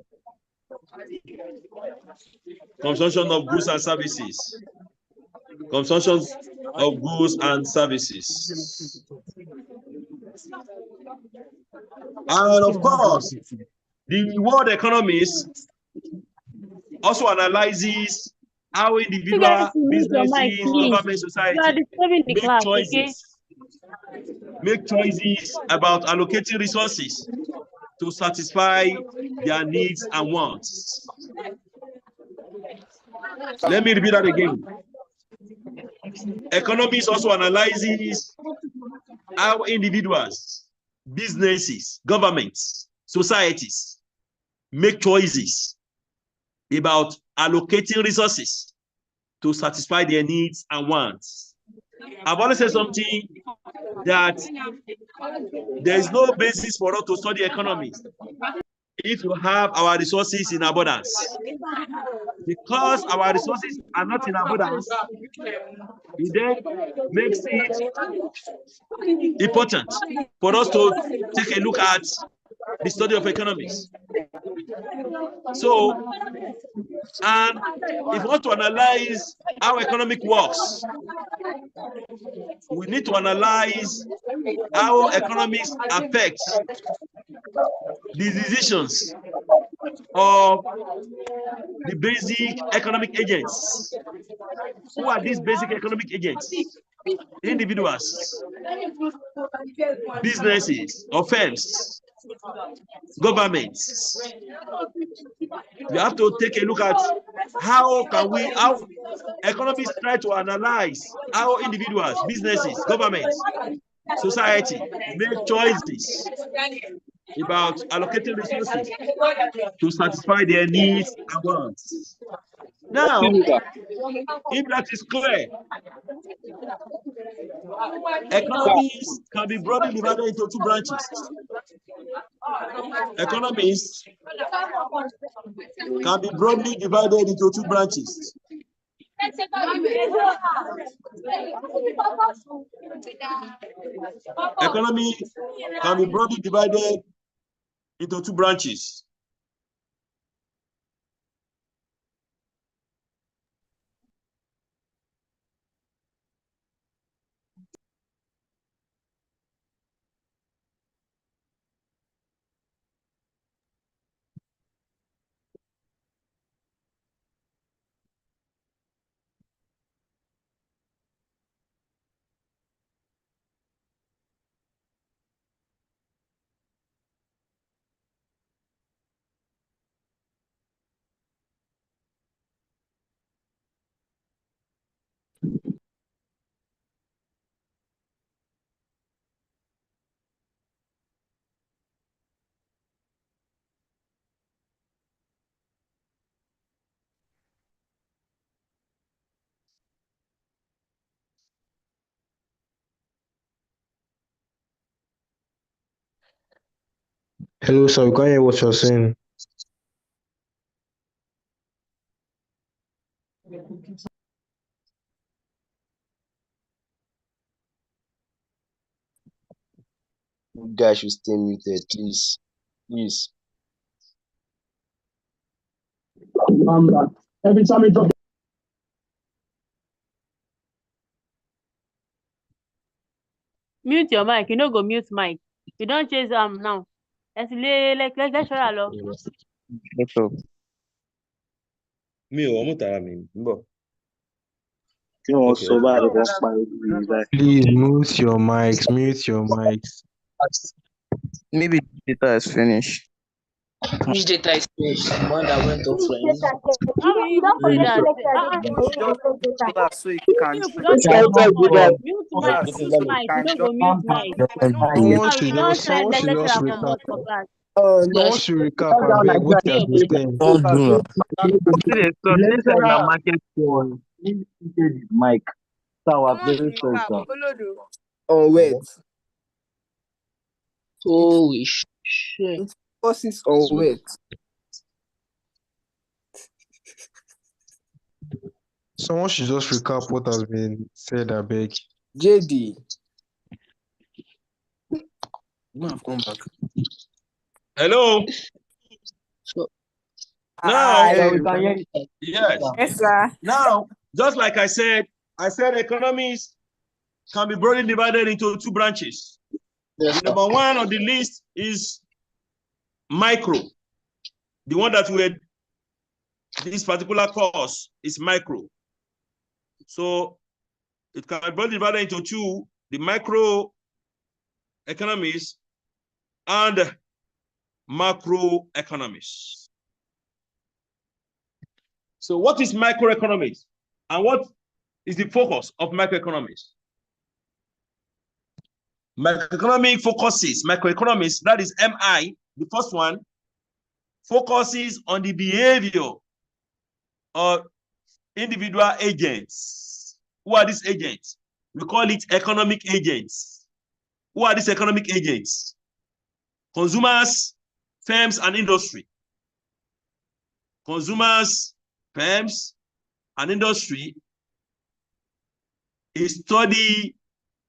Consumption of goods and services. Consumption of goods and services. And of course, the world economist also analyzes how individual businesses, government, society make choices about allocating resources to satisfy their needs and wants. Let me repeat that again. Economists also analyzes how individuals, businesses, governments, societies make choices about allocating resources to satisfy their needs and wants. I've always said something that there is no basis for us to study economics if you have our resources in abundance. Because our resources are not in abundance, it then makes it important for us to take a look at the study of economics. So, and if we want to analyze how economic works, we need to analyze how economics affects the decisions of the basic economic agents. Who are these basic economic agents? Individuals, businesses or firms, governments. You have to take a look at how economists try to analyze how individuals, businesses, governments, society make choices about allocating resources to satisfy their needs and wants. Now, if that is clear, economies can be broadly divided into two branches. Economies can be broadly divided into two branches. Economy can be broadly divided into two branches. Hello, sir. We can't hear what you're saying. You guys should stay muted, please. Please. Every time you drop. Mute your mic. You know, go mute mic. You don't chase now. Let's show hello. What's up? Mi ò mú tara mi ń bọ̀. Please mute your mics. Mute your mics. Maybe data is finished. Which data is finished? One that went offline. How will you do that? So you can Mute mic. You don't go mute mic. Someone should just recap. Someone should recap and beg what you have been saying. Mike. So very sorry, sir. Oh, wait. Holy shit. Forces on wait. Someone should just recap what has been said, I beg. JD. You have come back. Hello. Now, Yeah, we can hear you. yes. Yes, sir. Now, just like I said economies can be broadly divided into two branches. Yes, The sir. number one on the list is micro. The one that we had, this particular course is micro. So it can be broadly divided into two, the micro economies and macroeconomics. So what is microeconomics and what is the focus of microeconomics? Macroeconomic focuses, microeconomics, that is MI, the first one, focuses on the behavior of individual agents. Who are these agents? We call it economic agents. Who are these economic agents? Consumers, firms, and industry. Consumers, firms, and industry study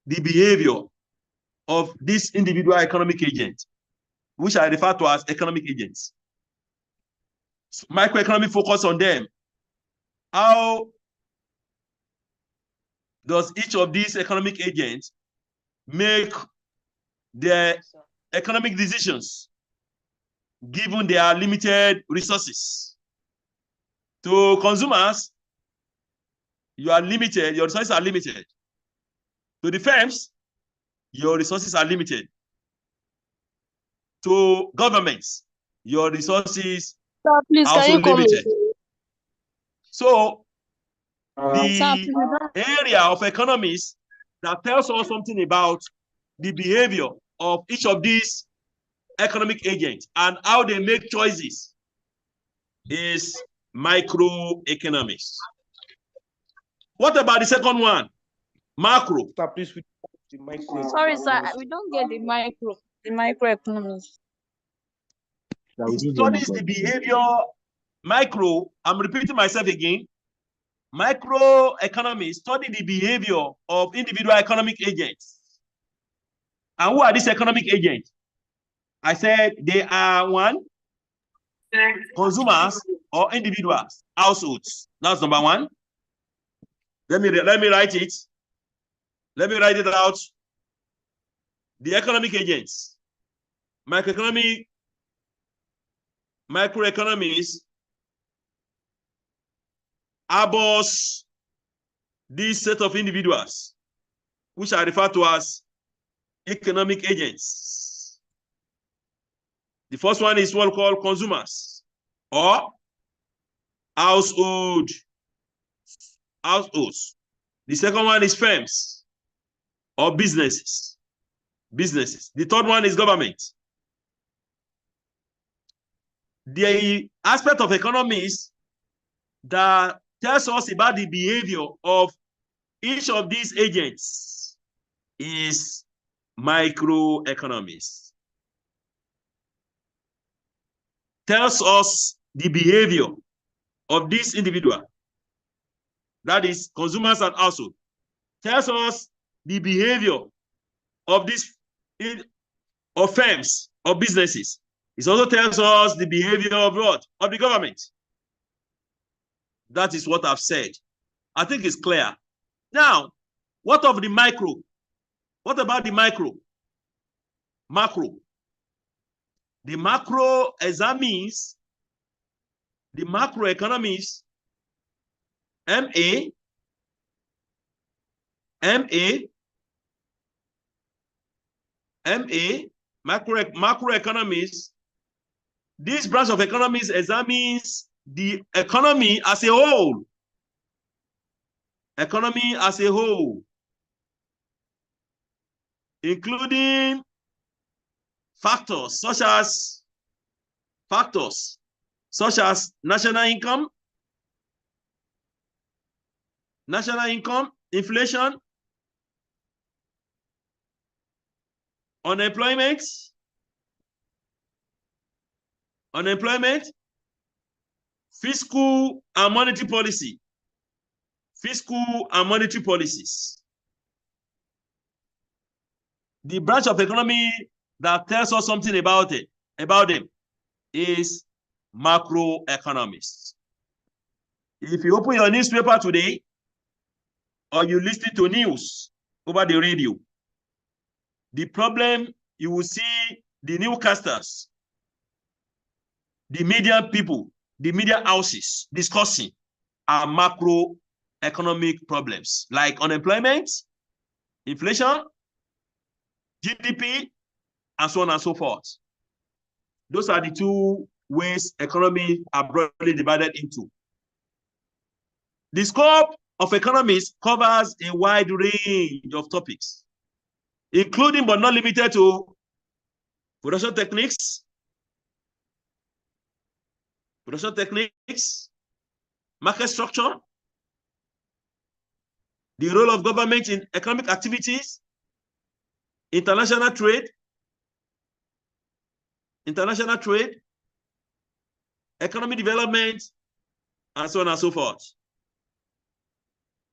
the behavior of this individual economic agent, which I refer to as economic agents. So microeconomic focus on them. How does each of these economic agents make their economic decisions given their limited resources? To consumers, you are limited, your resources are limited. To the firms, your resources are limited. To governments, your resources Sir, please, are can also you come limited. again? So Sir, the please, area of economics that tells us something about the behavior of each of these economic agents and how they make choices is microeconomics. What about the second one? Macro. sorry, sir, we don't get the microeconomics. It studies the behavior. Micro, I'm repeating myself again. Microeconomics study the behavior of individual economic agents. And who are these economic agents? I said they are one, consumers or individuals, households. That's number one. Let me write it. Let me write it out. The economic agents. Macroeconomics harbors this set of individuals, which I refer to as economic agents. The first one is what we call consumers or households. The second one is firms or businesses. The third one is government. The aspect of economics that tells us about the behavior of each of these agents is microeconomics. Tells us the behavior of this individual, that is consumers and household. Tells us the behavior of this of firms or businesses. It also tells us the behavior of what? Of the government. That is what I've said. I think it's clear. Now, what of the micro? What about the micro? Macro. The macro examines the macroeconomics, MA, macroeconomics. This branch of economics examines the economy as a whole. Economy as a whole, including factors such as national income, inflation, unemployment, fiscal and monetary policies. The branch of economy that tells us something about them is macroeconomics. If you open your newspaper today, or you listen to news over the radio, the problem you will see the newscasters, the media people, the media houses discussing are macroeconomic problems like unemployment, inflation, GDP, and so on and so forth. Those are the two ways economy are broadly divided into. The scope of economics covers a wide range of topics, including but not limited to production techniques, market structure, the role of government in economic activities, international trade, economic development, and so on and so forth.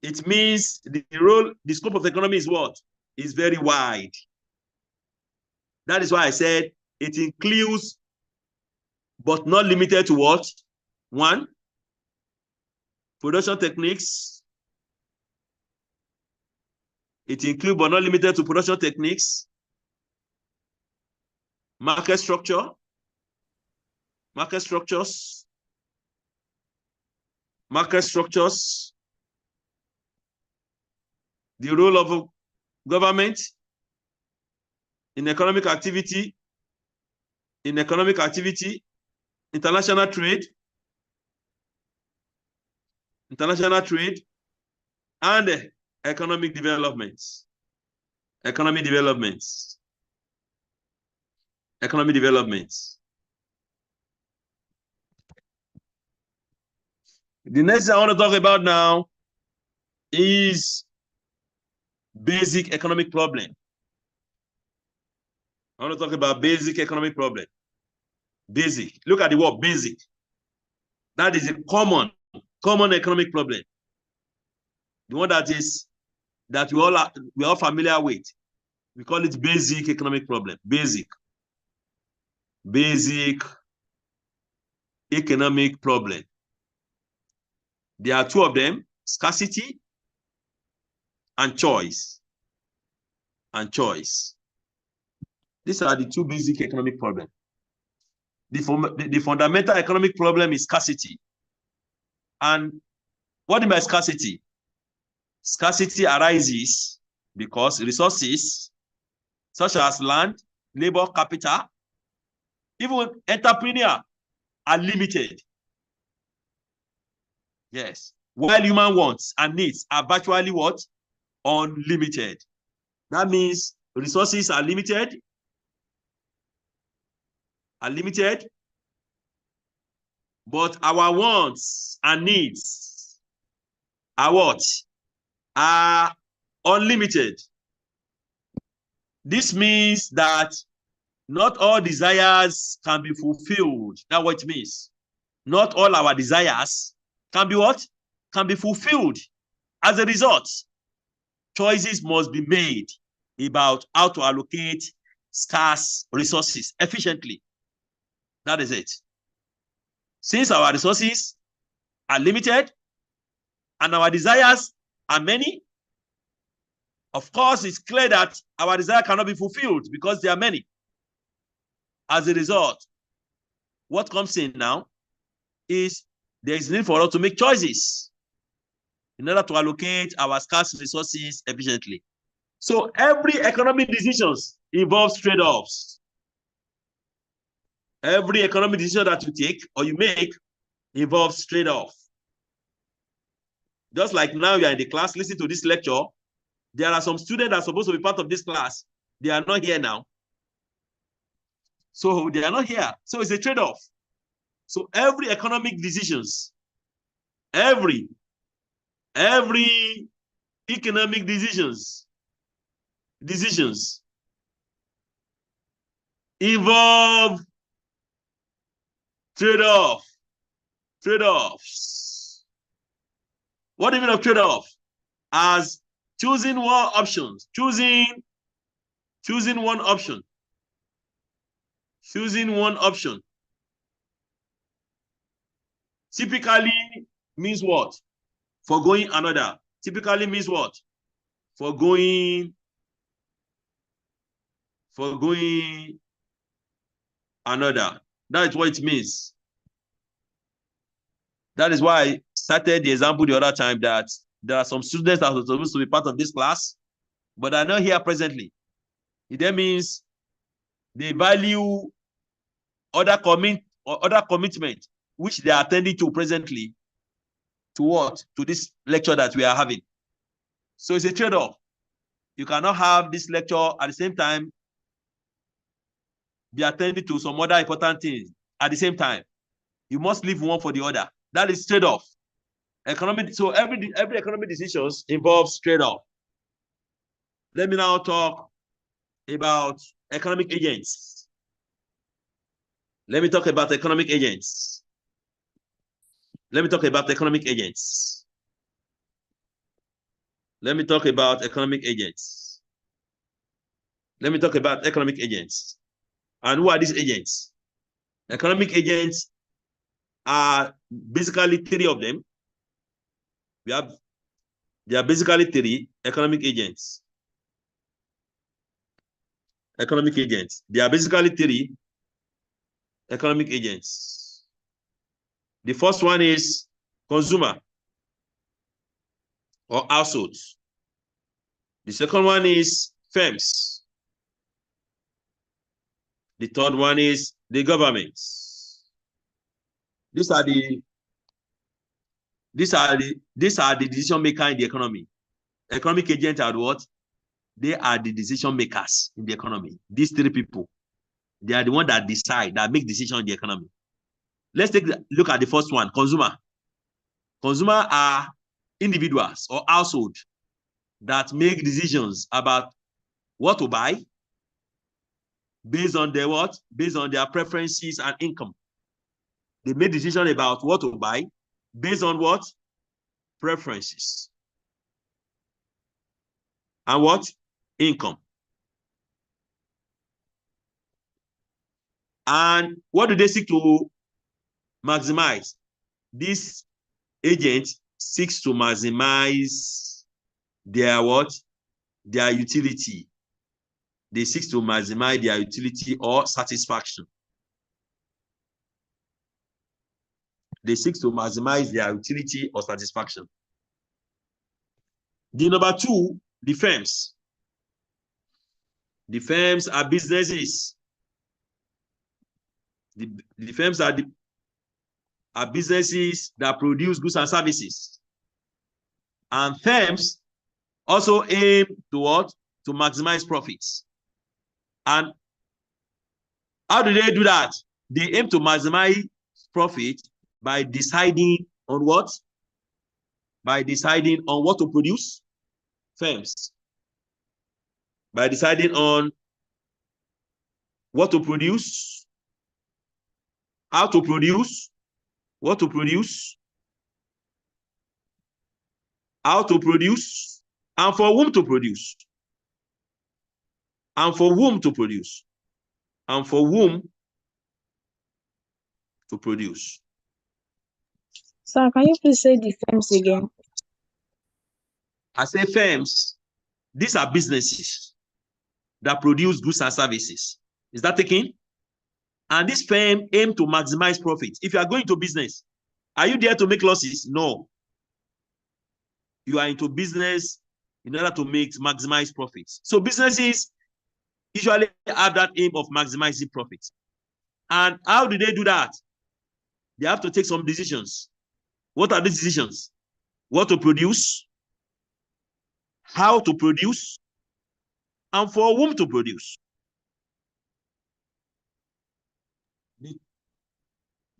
It means the scope of the economy is what? Is very wide. That is why I said it includes, but not limited to what? One, production techniques. It includes, but not limited to production techniques, market structures, the role of government in economic activity, international trade, and economic developments. The next thing I want to talk about now is basic economic problem. I want to talk about basic economic problem. Basic. Look at the word basic. That is a common economic problem. The one that we're all familiar with. We call it basic economic problem. Basic economic problem. There are two of them: scarcity and choice. These are the two basic economic problems. The fundamental economic problem is scarcity. And what do you mean by scarcity? Scarcity arises because resources such as land, labor, capital, even entrepreneur are limited. Yes. While human wants and needs are virtually what? Unlimited. That means resources are limited, but our wants and needs are what? Are unlimited. This means that not all desires can be fulfilled. That's what it means. Not all our desires can be what? Can be fulfilled. As a result, choices must be made about how to allocate scarce resources efficiently. That is it. Since our resources are limited and our desires are many, of course, it's clear that our desire cannot be fulfilled because there are many. As a result, what comes in now is there is need for us to make choices in order to allocate our scarce resources efficiently. So every economic decisions involves trade-offs. Every economic decision that you take or you make involves trade-off. Just like now you are in the class, listen to this lecture. There are some students that are supposed to be part of this class. They are not here now. So they are not here. So it's a trade-off. So every economic decisions, every economic decisions involve trade-offs. What do you mean of trade-off? As choosing one option, choosing one option Typically means what? Foregoing another. Typically means what? Foregoing another. That is what it means. That is why I started the example the other time that there are some students that are supposed to be part of this class, but are not here presently. It then means they value other commitment which they are attending to presently to what? To this lecture that we are having. So it's a trade-off. You cannot have this lecture at the same time be attending to some other important things at the same time. You must leave one for the other. That is trade-off. So every economic decisions involves trade-off. Let me now talk about economic agents. Let me talk about economic agents. Let me talk about economic agents. Let me talk about economic agents. Let me talk about economic agents. And who are these agents? Economic agents are basically three of them. There are basically three economic agents. Economic agents. There are basically three economic agents. The first one is consumer or households. The second one is firms. The third one is the governments. These are the decision makers in the economy. Economic agents are what? They are the decision makers in the economy. These three people, they are the ones that decide, that make decisions in the economy. Let's take a look at the first one, consumer. Consumer are individuals or household that make decisions about what to buy based on their what? Based on their preferences and income. They make decisions about what to buy based on what? Preferences. And what? Income. And what do they seek to maximize? This agent seeks to maximize their what? Their utility. They seek to maximize their utility or satisfaction. They seek to maximize their utility or satisfaction. The number two, the firms. The firms are businesses. The firms are businesses that produce goods and services. And firms also aim to what? To maximize profits. And how do they do that? They aim to maximize profit by deciding on what? By deciding on what to produce. Firms. By deciding on what to produce, how to produce, what to produce, how to produce, and for whom to produce. And for whom to produce. And for whom to produce. Sir, can you please say the firms again? I say firms, these are businesses that produce goods and services. Is that taken? And this firm aim to maximize profit. If you are going to business, are you there to make losses? No. You are into business in order to maximize profits. So businesses usually have that aim of maximizing profits. And how do they do that? They have to take some decisions. What are these decisions? What to produce, how to produce, and for whom to produce.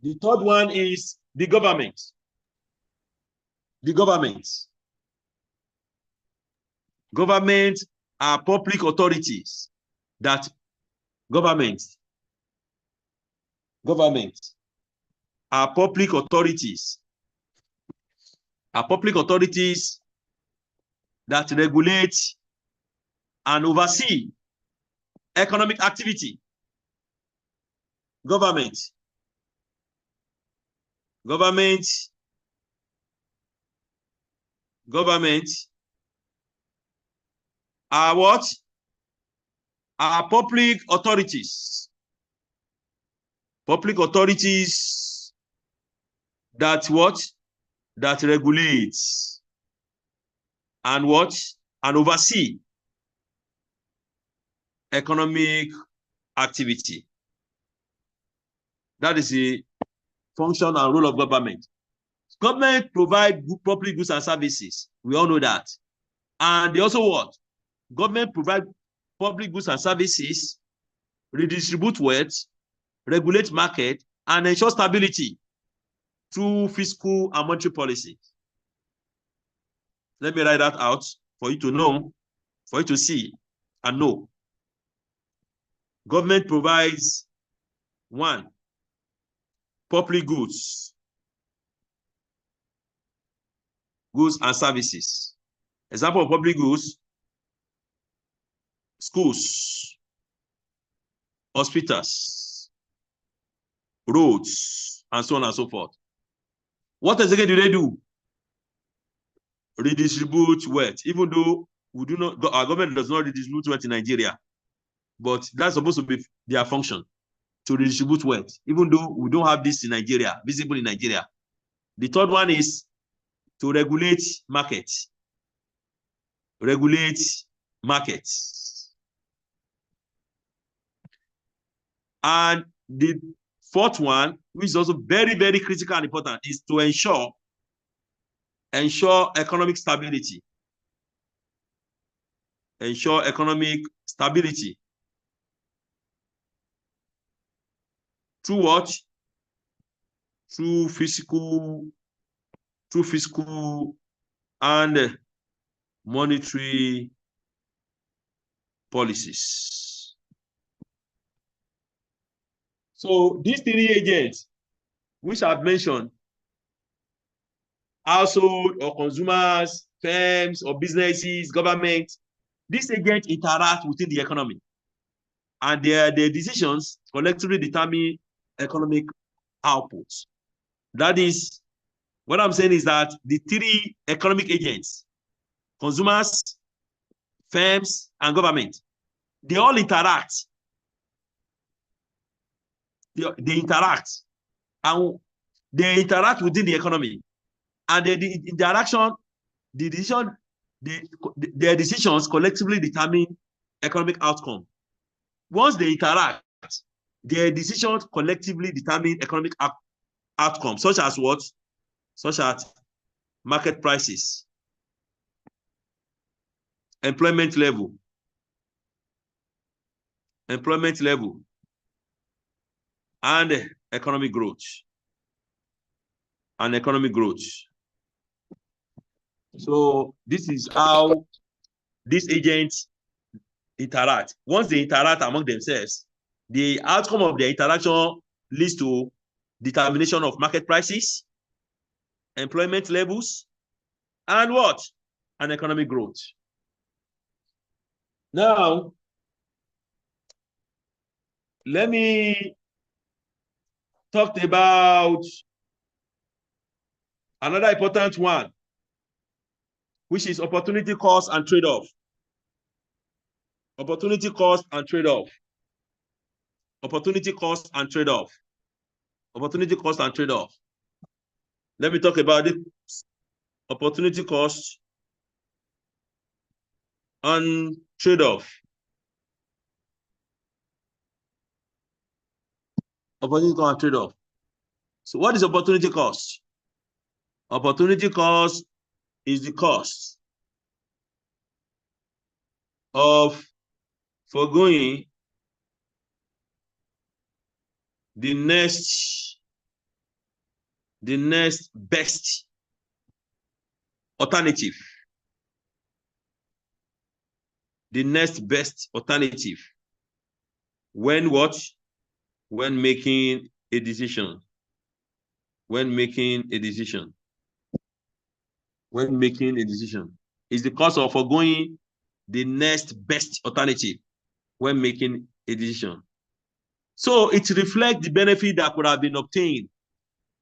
The third one is the government. The government. Government are public authorities that government are public authorities that regulate and oversee economic activity. Government Government are what? Are public authorities. Public authorities that what? That regulates and what? And oversee economic activity. That is the function and role of government. Government provide public goods and services. We all know that. And they also what? Government provide public goods and services, redistribute wealth, regulate market, and ensure stability through fiscal and monetary policy. Let me write that out for you to know, for you to see and know. Government provides, one, public goods and services. Example of public goods: schools, hospitals, roads, and so on and so forth. What exactly do they do? Redistribute wealth, even though we do not, our government does not redistribute wealth in Nigeria, but that's supposed to be their function, to redistribute wealth, even though we don't have this in Nigeria, visible in Nigeria. The third one is to regulate markets. Regulate markets. And the fourth one, which is also very, very critical and important, is to ensure economic stability. Ensure economic stability. Through what? Through fiscal and monetary policies. So these three agents, which I've mentioned, household or consumers, firms or businesses, government, these agents interact within the economy, and their decisions collectively determine economic output. That is, what I'm saying is that the three economic agents, consumers, firms, and government, they all interact. They interact, and they interact within the economy, and their decisions collectively determine economic outcome. Once they interact, their decisions collectively determine economic outcomes, such as what? Such as market prices, employment level, and economic growth. So this is how these agents interact. Once they interact among themselves, the outcome of their interaction leads to determination of market prices, employment levels, and what? And economic growth. Now, let me talk about another important one, which is opportunity cost and trade-off. Opportunity cost and trade-off. Opportunity cost and trade-off. Opportunity cost and trade-off. Let me talk about it. Opportunity cost and trade-off. Opportunity cost and trade-off. So what is opportunity cost? Opportunity cost is the cost of foregoing the next best alternative. The next best alternative. When what? When making a decision. When making a decision. When making a decision. It's the cost of foregoing the next best alternative when making a decision. So it reflects the benefit that could have been obtained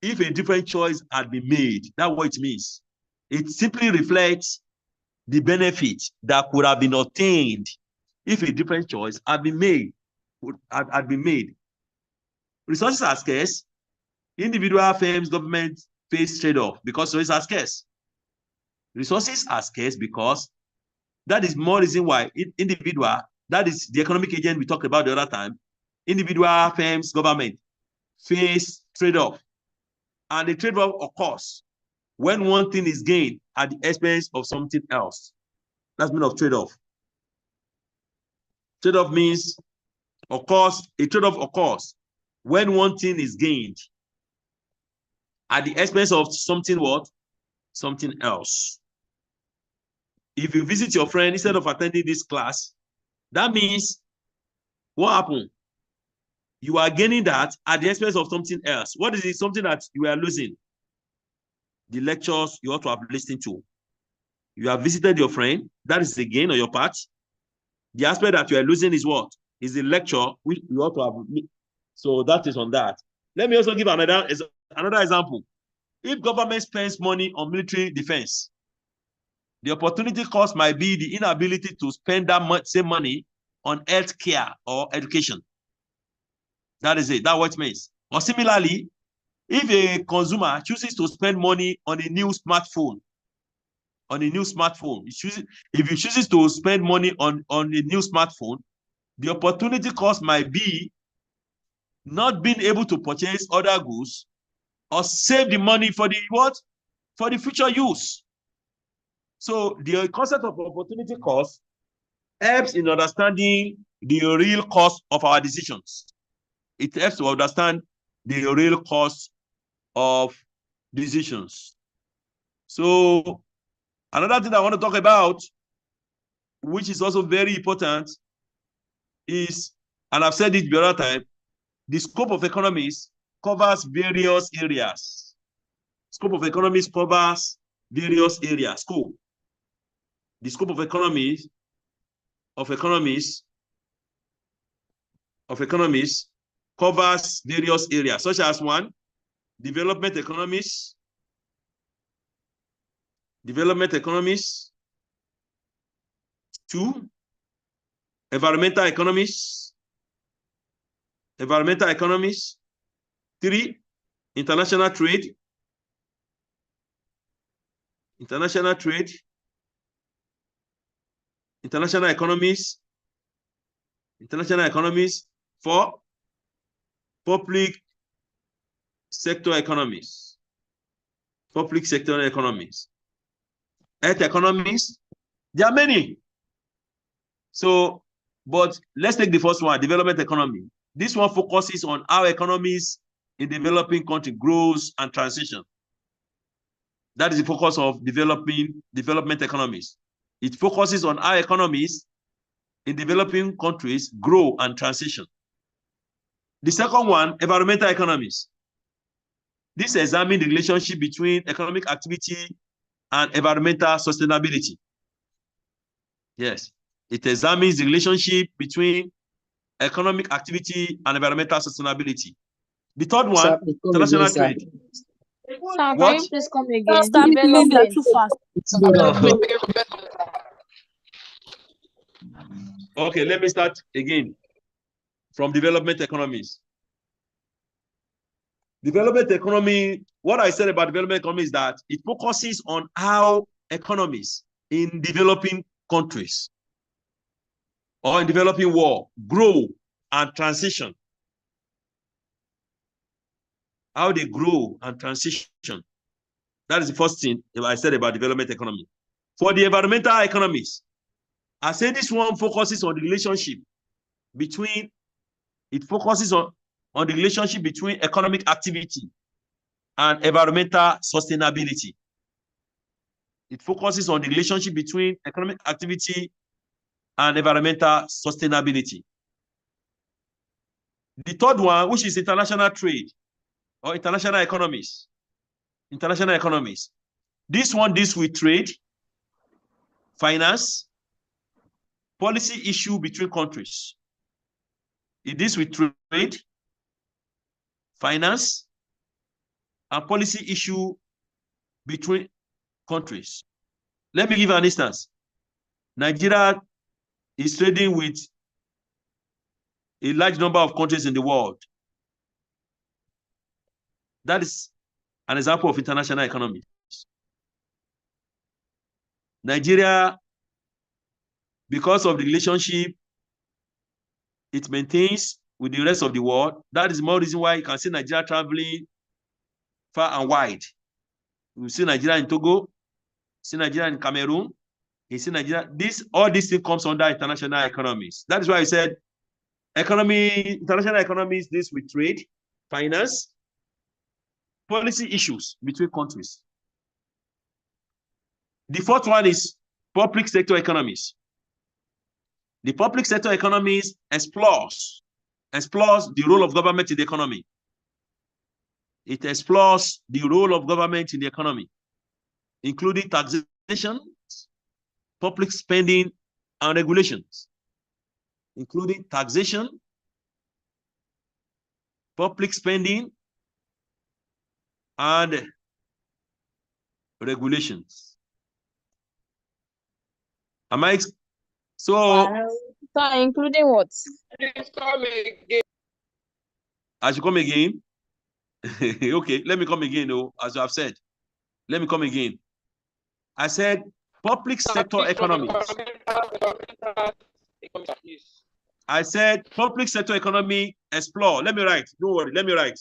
if a different choice had been made. That's what it means. It simply reflects the benefit that could have been obtained if a different choice had been made. Resources are scarce. Individual firms, government face trade-off because resources are scarce. Resources are scarce because that is more reason why individual, that is the economic agent we talked about the other time, individual firms, government face trade-off. And the trade-off occurs when one thing is gained at the expense of something else. That's meaning of trade-off. Trade-off means a trade-off occurs when one thing is gained at the expense of something what? Something else. If you visit your friend instead of attending this class, that means what happened? You are gaining that at the expense of something else. What is it? Something that you are losing? The lectures you ought to have listened to. You have visited your friend. That is a gain on your part. The aspect that you are losing is what? Is the lecture which you ought to have. So that is on that. Let me also give another example. If government spends money on military defense, the opportunity cost might be the inability to spend that same money on health care or education. That is it. That's what it means. Or similarly, if a consumer chooses to spend money on a new smartphone, if he chooses to spend money on a new smartphone, the opportunity cost might be not being able to purchase other goods or save the money for the what? For the future use. So the concept of opportunity cost helps in understanding the real cost of our decisions. It helps to understand the real cost of decisions. So another thing I want to talk about, which is also very important, is, and I've said it the other time, the scope of economics covers various areas. Scope of economics covers various areas. Scope. The scope of economics covers various areas, such as one, development economics. Two, environmental economics. Three, international trade. International economics. Four, public sector economics. Earth economics. There are many. So, but let's take the first one, development economy. This one focuses on how economies in developing countries grows and transition. That is the focus of development economies. It focuses on how economies in developing countries grow and transition. The second one, environmental economics. This examines the relationship between economic activity and environmental sustainability. Yes, it examines the relationship between economic activity and environmental sustainability. The third one, international trade. Sir, can you please come again? Stop, please, you are too fast. Okay, let me start again from development economies. Development economy, what I said about development economy is that it focuses on how economies in developing countries or in developing world grow and transition. How they grow and transition. That is the first thing I said about development economy. For the environmental economies, I said this one focuses on the relationship between, on the relationship between economic activity and environmental sustainability. It focuses on the relationship between economic activity and environmental sustainability. The third one, which is international trade or international economies. This one deals with trade, finance, policy issue between countries. It deals with trade, finance, and policy issue between countries. Let me give an instance. Nigeria is trading with a large number of countries in the world. That is an example of international economy. Nigeria, because of the relationship it maintains with the rest of the world, that is more reason why you can see Nigeria traveling far and wide. You see Nigeria in Togo, see Nigeria in Cameroon, you see Nigeria. All these things comes under international economies. That is why I said international economies deals with trade, finance, policy issues between countries. The fourth one is public sector economies. The public sector economies explores the role of government in the economy. It explores the role of government in the economy, including taxation, public spending, and regulations. Including taxation, public spending, and regulations. Am I so? So including what? I should come again. Okay, let me come again. Though, as I've said, let me come again. I said public sector economies. I said public sector economy explore. Let me write. Don't worry. Let me write.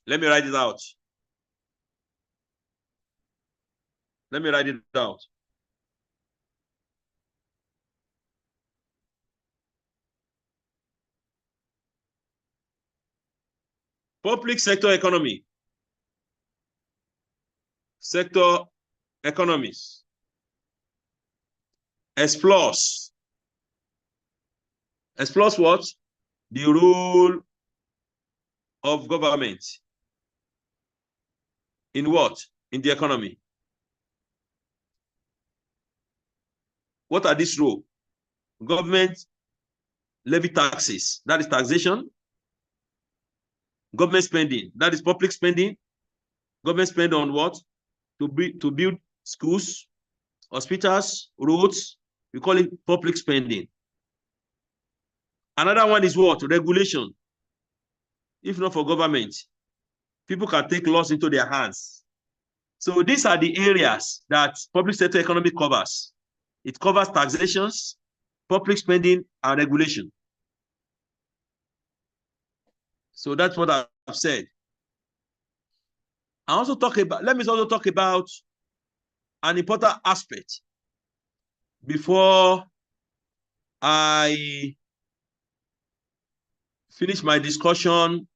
Let me write it out. Let me write it out. Public sector economy. Sector economies explores what? The role of government in what? In the economy. What are these roles? Government levy taxes, that is taxation. Government spending, that is public spending. Government spend on what? To build schools, hospitals, roads. We call it public spending. Another one is what? Regulation. If not for government, people can take laws into their hands. So these are the areas that public sector economy covers. It covers taxations, public spending, and regulation. So that's what I've said. Let me also talk about an important aspect before I finish my discussion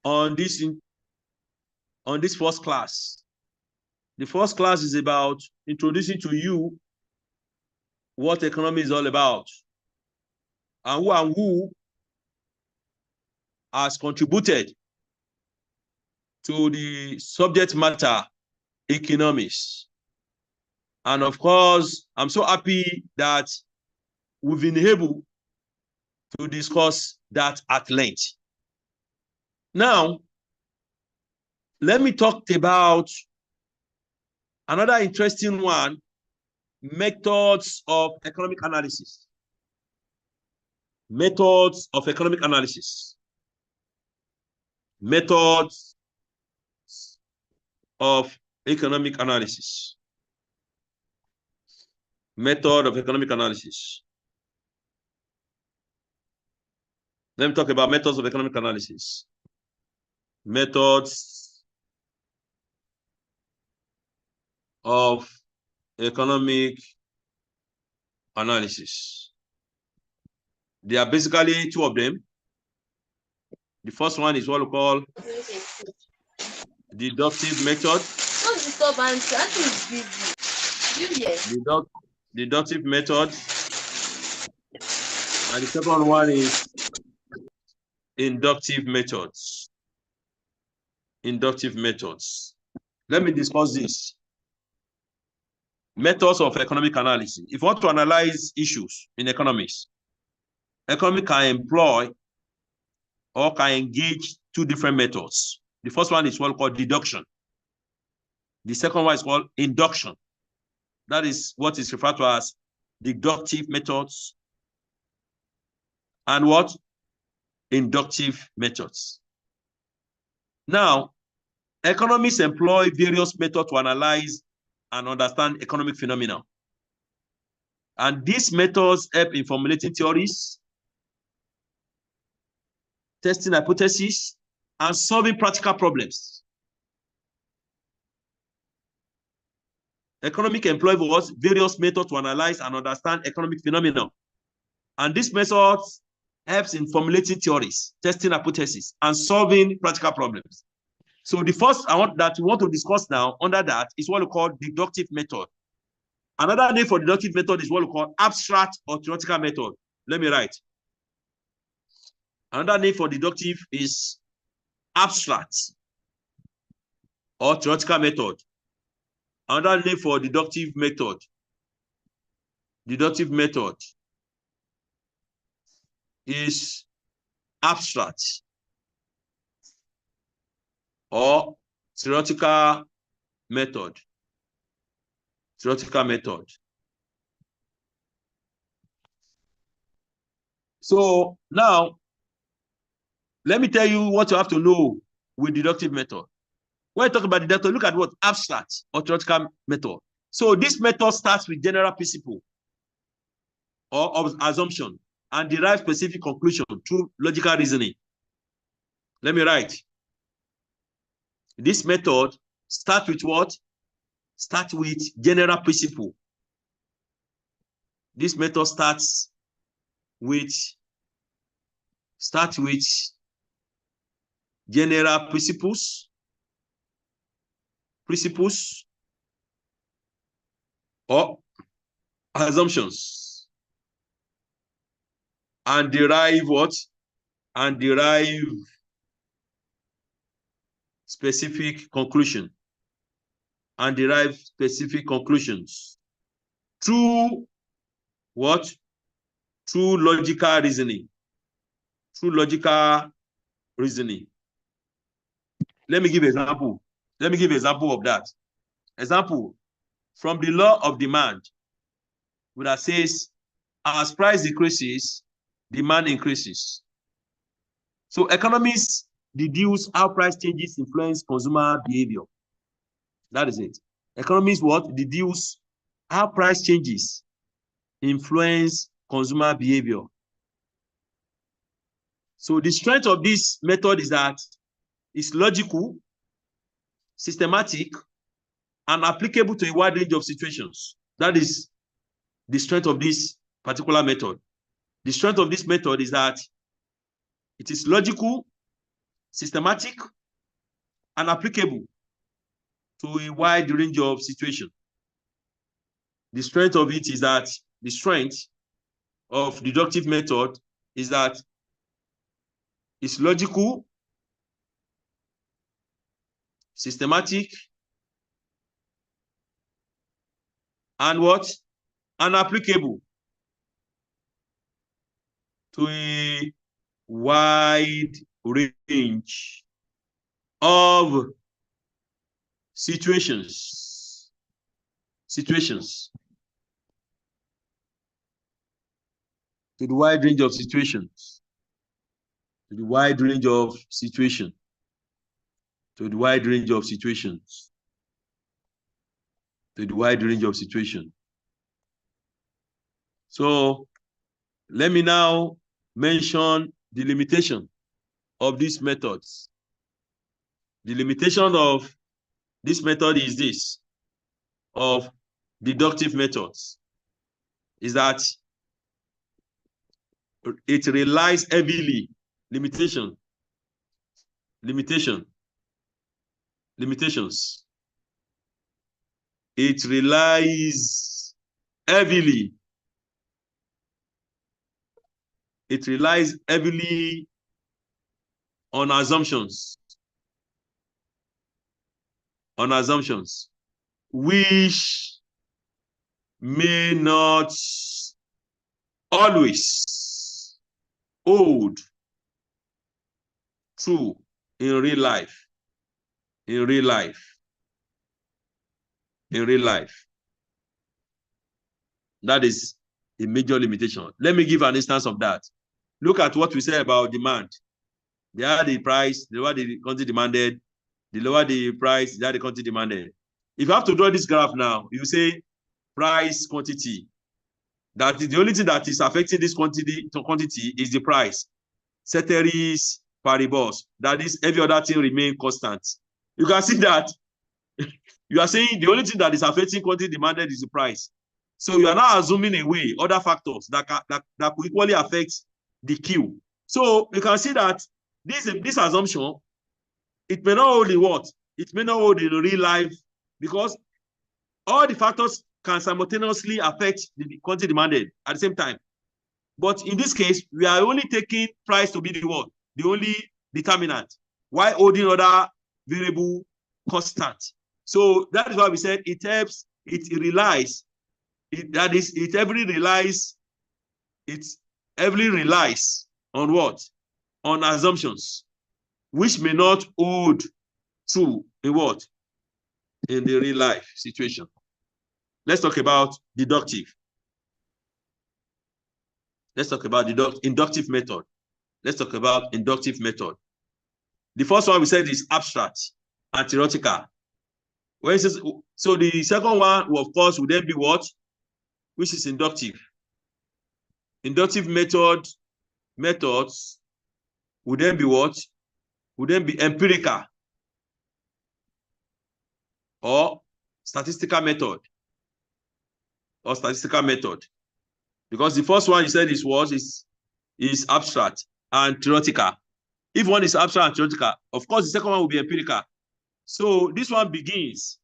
on this first class. The first class is about introducing to you what economy is all about and who has contributed to the subject matter economics. And of course, I'm so happy that we've been able to discuss that at length. Now, let me talk about another interesting one, methods of economic analysis. Methods of economic analysis. Methods of economic analysis. Method of economic analysis. Let me talk about methods of economic analysis. Methods of economic analysis. There are basically two of them. The first one is what we call deductive method. Deductive method. And the second one is inductive methods. Inductive methods. Let me discuss this. Methods of economic analysis. If you want to analyze issues in economics, economics can employ or can engage two different methods. The first one is what we call deduction. The second one is called induction. That is what is referred to as deductive methods and what? Inductive methods. Now, economists employ various methods to analyze and understand economic phenomena. And these methods help in formulating theories, testing hypotheses, and solving practical problems. Economic employ various methods to analyze and understand economic phenomena. And these methods helps in formulating theories, testing hypotheses, and solving practical problems. So the first that we want to discuss now under that is what we call deductive method. Another name for deductive method is what we call abstract or theoretical method. Let me write. Another name for deductive is abstract or theoretical method. Another name for deductive method is abstract or theoretical method. So now, let me tell you what you have to know with deductive method. When you talk about deductive, look at what? Abstract or theoretical method. So this method starts with general principle or assumption and derives specific conclusion through logical reasoning. Let me write. This method starts with what? Starts with general principle. This method starts with general principles or assumptions and derive what? And derive specific conclusion and derive specific conclusions through what? Through logical reasoning. Let me give an example. Of that. Example, from the law of demand, that says, as price decreases, demand increases. So economists deduce how price changes influence consumer behavior. That is it. Economists what? Deduce how price changes influence consumer behavior. So the strength of this method is that it's logical, systematic, and applicable to a wide range of situations. That is the strength of this particular method. The strength of this method is that it is logical, systematic, and applicable to a wide range of situations. The strength of it is that the strength of deductive method is that it's logical, systematic, and what? And applicable to a wide range of situations. To the wide range of situations. To the wide range of situations. To the wide range of situations. To the wide range of situations. So let me now mention the limitation of these methods. The limitation of this method is this, of deductive methods, is that it relies heavily, limitations. It relies heavily. On assumptions. Which may not always hold true in real life. In real life. In real life. That is a major limitation. Let me give an instance of that. Look at what we say about demand. The higher the price, the lower the quantity demanded. The lower the price, the higher the quantity demanded. If you have to draw this graph now, you say price, quantity. That is the only thing that is affecting this quantity is the price. Ceteris paribus. That is, every other thing remain constant. You can see that you are saying the only thing that is affecting quantity demanded is the price. So you are now assuming away other factors that could equally affect the Q. So you can see that this assumption, it may not hold in what? It may not hold in real life because all the factors can simultaneously affect the quantity demanded at the same time. But in this case, we are only taking price to be the what? The only determinant, while holding other variable constant. So that is why we said it helps, it relies, it heavily relies on what? On assumptions, which may not hold true in what? In the real life situation. Let's talk about deductive. Let's talk about inductive method. Let's talk about inductive method. The first one we said is abstract and theoretical. So the second one, of course, would then be what? Which is inductive. Inductive methods would then be what? Would then be empirical or statistical method. Because the first one you said is abstract and theoretical. If one is abstract and theoretical, of course, the second one will be empirical. So this one begins,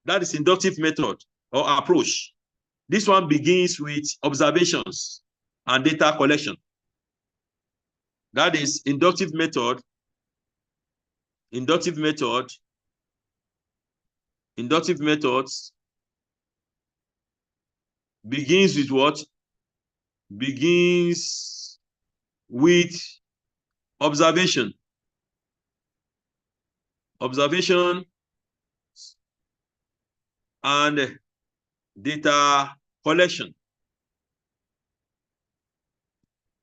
that is inductive method or approach. This one begins with observations and data collection. That is inductive method. Inductive methods begins with what? Begins with observation and data collection,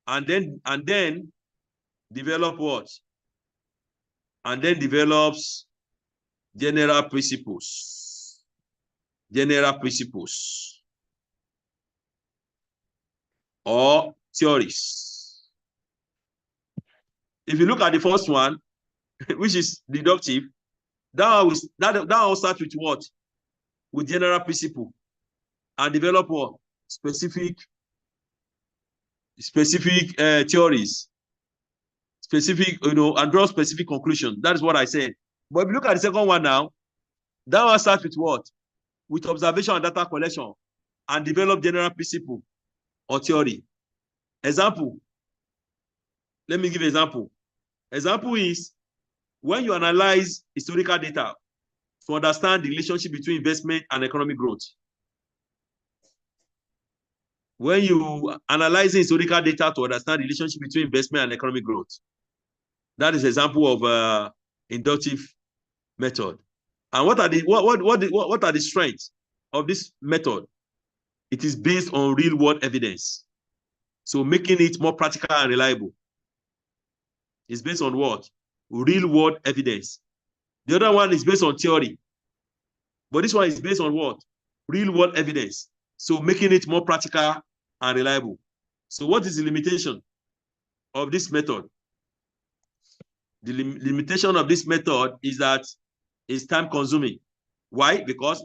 and then develop what? And then develops general principles or theories. If you look at the first one, which is deductive, that will start with what? With general principle and develop what? Specific theories, and draw specific conclusion. That is what I said. But if you look at the second one now, that one starts with what? With observation and data collection and develop general principle or theory. Example. Let me give an example. Example is when you analyze historical data to understand the relationship between investment and economic growth. When you analyze historical data to understand the relationship between investment and economic growth. That is an example of inductive method. And what are the strengths of this method? It is based on real world evidence. So making it more practical and reliable. It's based on what? Real world evidence. The other one is based on theory. But this one is based on what? Real world evidence. So making it more practical and reliable. So what is the limitation of this method? The limitation of this method is that it's time consuming. Why? Because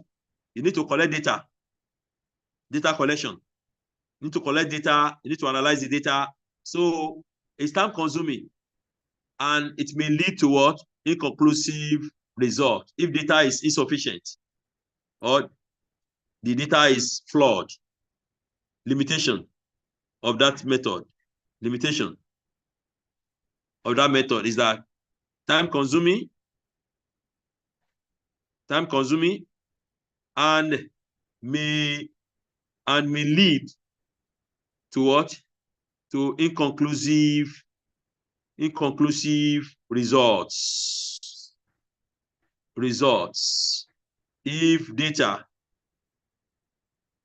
you need to collect data collection. You need to collect data, you need to analyze the data. So it's time consuming. And it may lead to what? Inconclusive result if data is insufficient or the data is flawed. Limitation of that method. Limitation of that method is that time consuming and may lead to what? To inconclusive inconclusive results. If data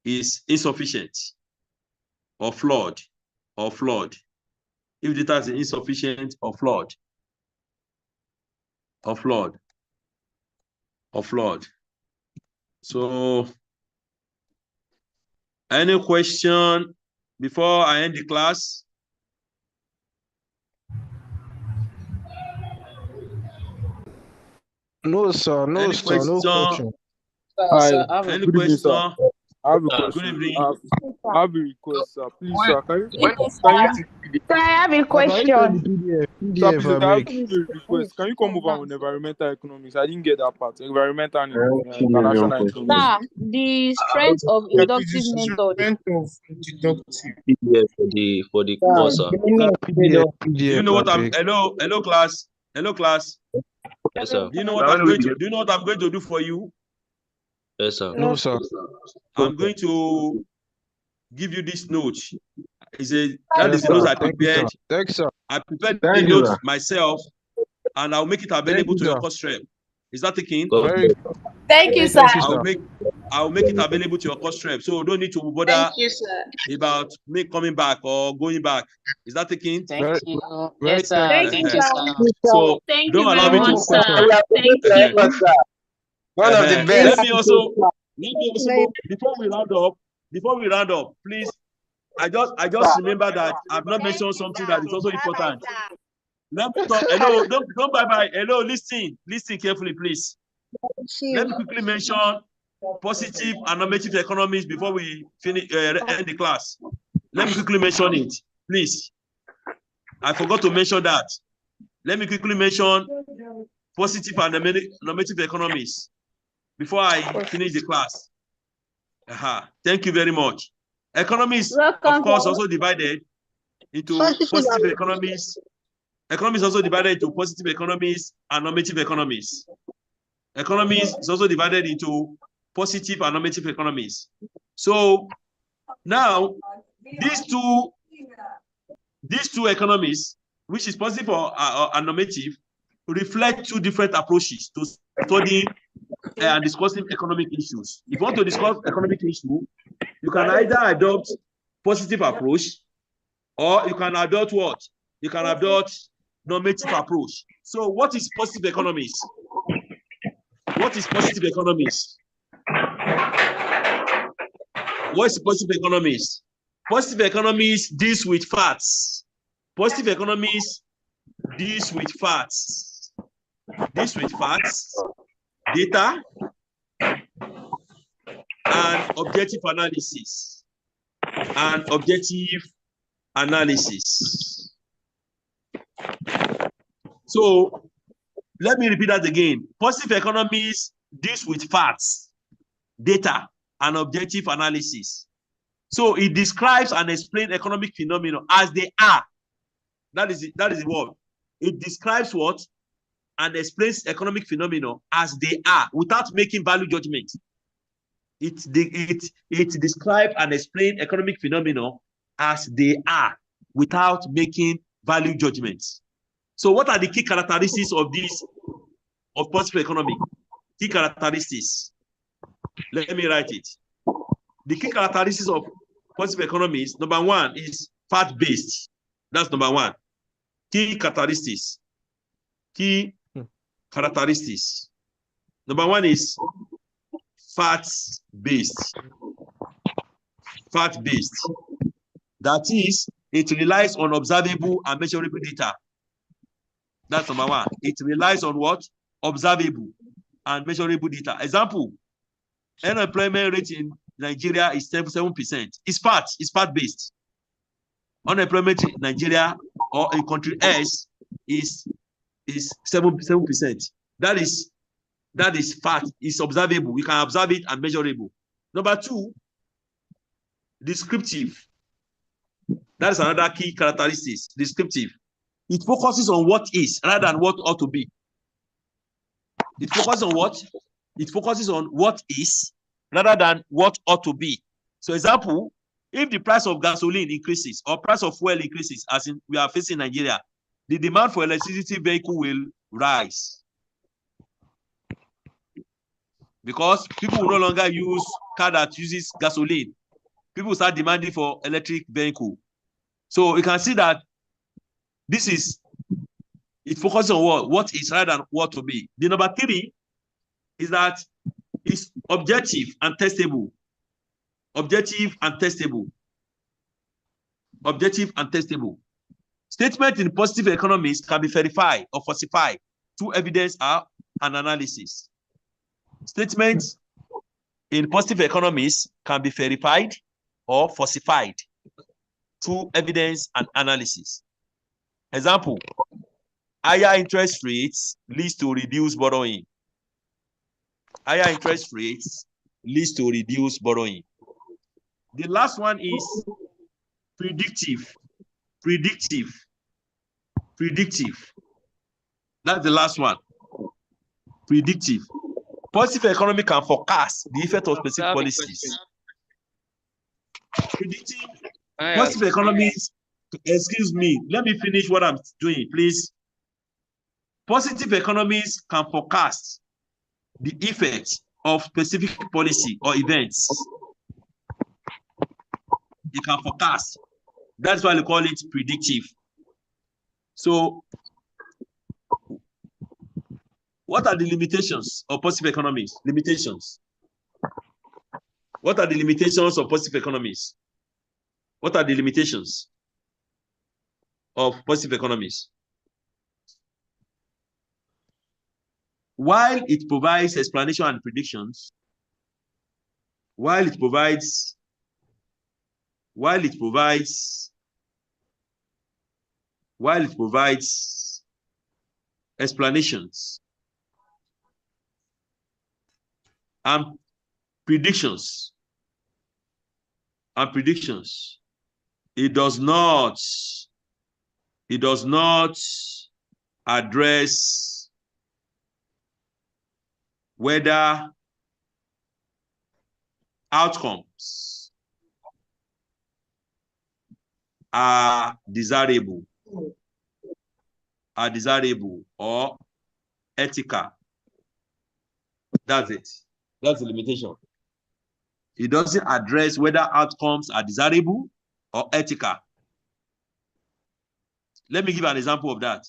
is insufficient or flawed. If data is insufficient or flawed. So, any question before I end the class? No, sir. No, Any sir. No question? question. Sir, I have Any a question? question. I have a Good question. evening. I have a request, sir. Please, sir, can you Sir, I have a Sir, can you send question. the PDF? sir, PDF, please, I I have beg. a request. Can you come over on environmental economics? I didn't get that part. Environmental and international economics. Sir, the strength of Yeah, inductive method. PDF for the course, sir. PDF, Do you PDF, know I what I'm? beg. Hello, class. Hello, class. Yes, sir. Do you know what I'm going to? Do you know what I'm going to do for you? Yes, sir. No, sir. I'm going to give you this note. That Yes, is the sir. note I Thank you, sir. prepared. Thank you, sir. I prepared the note myself, and I'll make it available you, to your sir. course rep. Is that taken? God Very bless. Thank you, sir. thank you, sir. I'll make it available to your course rep. So don't need to bother Thank you, sir. about me coming back or going back. Is that taken? Very, Thank you. very Yes, sir. thank Thank Uh-huh. you, sir. So Thank don't you allow very me One to. much, more question. sir. Thank you. One of the Let best. me also before we round up, please. I just remember that I've not mentioned something that is also important. Let me talk. Hello, don't bye. Hello, listen carefully, please. Let me quickly mention positive and normative economics before we finish end the class. Let me quickly mention it, please. I forgot to mention that. Let me quickly mention positive and normative economics before I finish the class. Thank you very much. Economics, of course, also divided into positive economics. Economics is also divided into positive economics and normative economics. Economics is also divided into positive and normative economics. So now these two economies, which is positive and normative, reflect two different approaches to studying and discussing economic issues. If you want to discuss economic issue, you can either adopt positive approach or you can adopt what? You can adopt normative approach. So what is positive economics? What is positive economics? What is positive economics? Positive economics deals with facts. Positive economics deals with facts. Data, and objective analysis. So let me repeat that again. Positive economics deals with facts, data, and objective analysis. So it describes and explains economic phenomena as they are. That is the word. It describes what and explains economic phenomena as they are without making value judgments. It describes and explains economic phenomena as they are without making value judgments. So what are the key characteristics of positive economy? Key characteristics. Let me write it. The key characteristics of positive economies, number one is fact-based. That's number one. Key characteristics. Number one is fact-based. That is, it relies on observable and measurable data. That's number one. It relies on what? Observable and measurable data. Example, unemployment rate in Nigeria is 7%. It's fact-based. Unemployment in Nigeria or in country S is 7%. That is fact. It's observable. We can observe it and measurable. Number two, descriptive. That is another key characteristic. Descriptive. It focuses on what is rather than what ought to be. It focuses on what? It focuses on what is rather than what ought to be. So example, if the price of gasoline increases or price of fuel increases, as in we are facing in Nigeria, the demand for electricity vehicle will rise because people will no longer use car that uses gasoline. People start demanding for electric vehicle. So you can see that it focuses on what is right and what to be. The number 3 is that it's objective and testable. Objective and testable. Objective and testable. Statements in positive economies can be verified or falsified through evidence and analysis. Statements in positive economies can be verified or falsified through evidence and analysis. Example, higher interest rates leads to reduced borrowing. Higher interest rates leads to reduced borrowing. The last one is predictive. Predictive. Predictive. That's the last one. Predictive. Positive economy can forecast the effect of specific policies. Predictive. Positive economies, excuse me, let me finish what I'm doing, please. Positive economies can forecast the effect of specific policy or events. It can forecast. That's why we call it predictive. So, what are the limitations of positive economies? Limitations. What are the limitations of positive economies? What are the limitations of positive economies? While it provides explanation and predictions, while it provides explanations and predictions, it does not address whether outcomes are desirable or ethical. That's it. That's the limitation. It doesn't address whether outcomes are desirable or ethical. Let me give an example of that.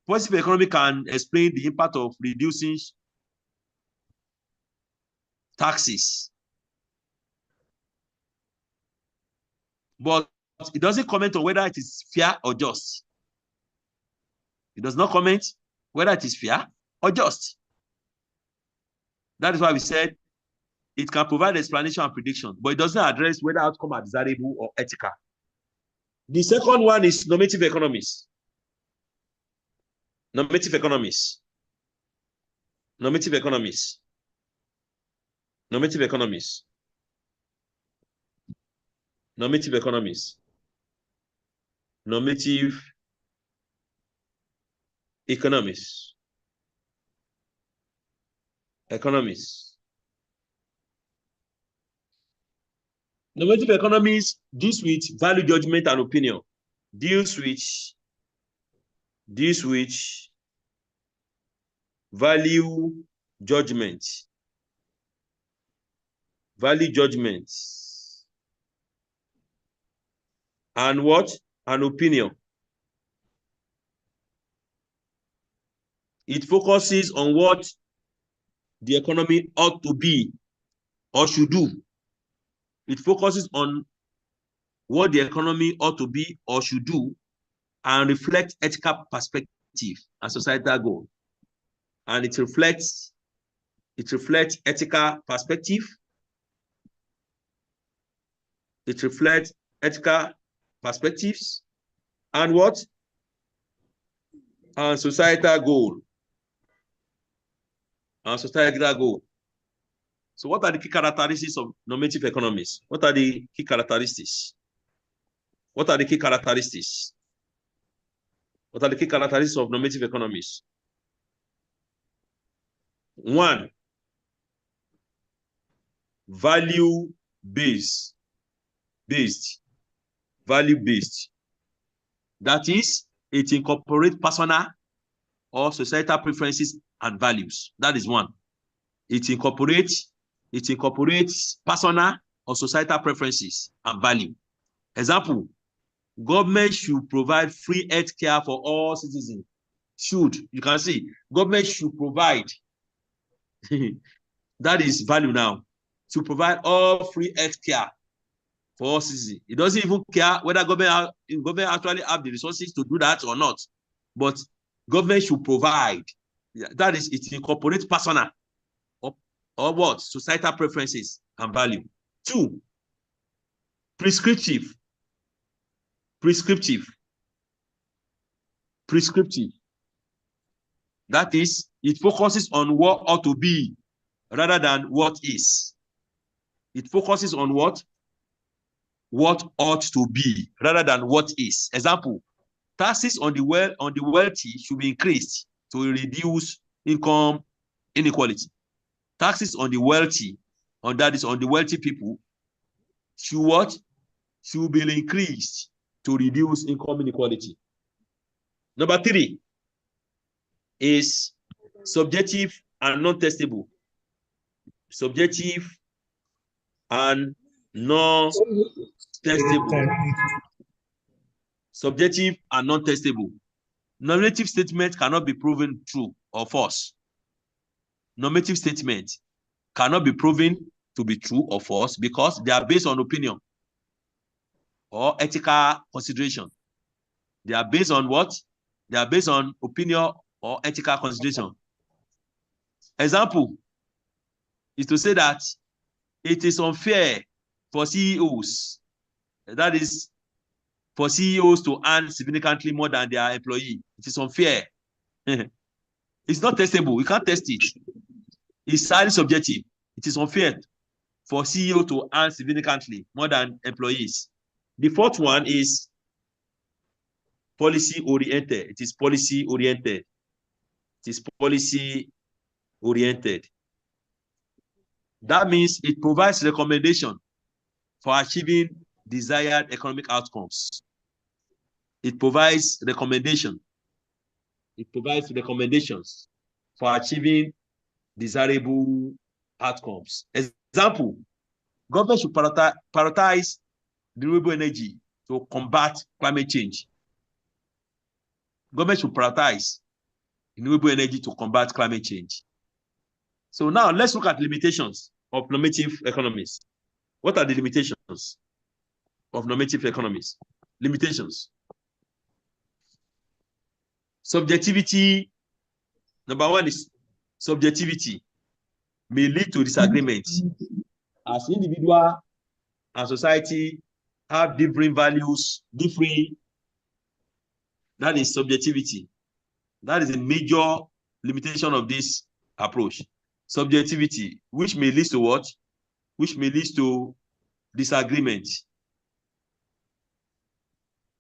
Positive economy can explain the impact of reducing taxes, but it doesn't comment on whether it is fair or just. It does not comment whether it is fair or just. That is why we said it can provide explanation and prediction, but it doesn't address whether outcomes are desirable or ethical. The second one is normative economies. Normative economies. Normative economies. Normative economies. Normative economies. Normative economies. Economies. Normative economies deals with value, judgment, and opinion. Deals with value, judgment. Value, judgment. And what? An opinion. It focuses on what the economy ought to be or should do. It focuses on what the economy ought to be or should do and reflects ethical perspective and societal goal. And it reflects ethical perspective. It reflects ethical perspectives and what? And societal goal. And societal goal. So what are the key characteristics of normative economies? What are the key characteristics? What are the key characteristics? What are the key characteristics of normative economies? 1, value-based. Value-based. That is, it incorporates personal or societal preferences and values. That is one. It incorporates personal or societal preferences and value. Example, government should provide free health care for all citizens. Should, you can see, government should provide. That is value now. To provide all free health care for all citizens. It doesn't even care whether government actually have the resources to do that or not. But government should provide. That is, it incorporates personal or what? Societal preferences and value. 2, prescriptive. That is, it focuses on what ought to be rather than what is. It focuses on what ought to be rather than what is. Example, taxes on the wealthy should be increased to reduce income inequality. Taxes on the wealthy, on the wealthy people, should be increased to reduce income inequality. Number 3 is subjective and non-testable. Subjective and non-testable. Subjective and non-testable. Normative statement cannot be proven true or false. Normative statement cannot be proven to be true or false because they are based on opinion or ethical consideration. They are based on what? They are based on opinion or ethical consideration. Example is to say that it is unfair for CEOs, that is, for CEOs to earn significantly more than their employee. It is unfair. It's not testable. We can't test it. It's highly subjective. It is unfair for CEO to earn significantly more than employees. The 4th one is policy-oriented. It is policy-oriented. It is policy-oriented. That means it provides recommendation for achieving desired economic outcomes. It provides recommendation. It provides recommendations for achieving desirable outcomes. Example, government should prioritize renewable energy to combat climate change. Government should prioritize renewable energy to combat climate change. So now let's look at limitations of normative economies. What are the limitations of normative economies? Limitations. Subjectivity. Number 1 is subjectivity may lead to disagreement as individual and society have different values, that is subjectivity. That is a major limitation of this approach. Subjectivity, which may lead to what? Which may lead to disagreement.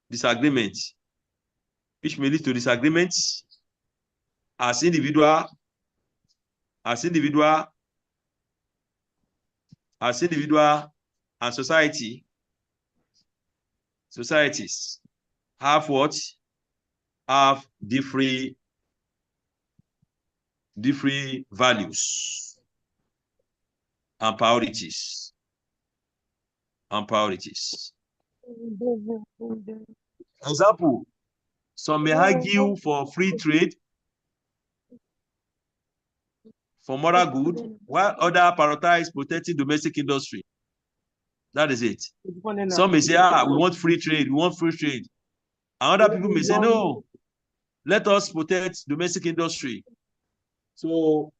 Which may lead to disagreement as individual and societies have what? Have different values and priorities. Example, some may argue for free trade for moral good, while others prioritize protecting domestic industry. That is it. Some may say, we want free trade. And other people may say, no, let us protect domestic industry. So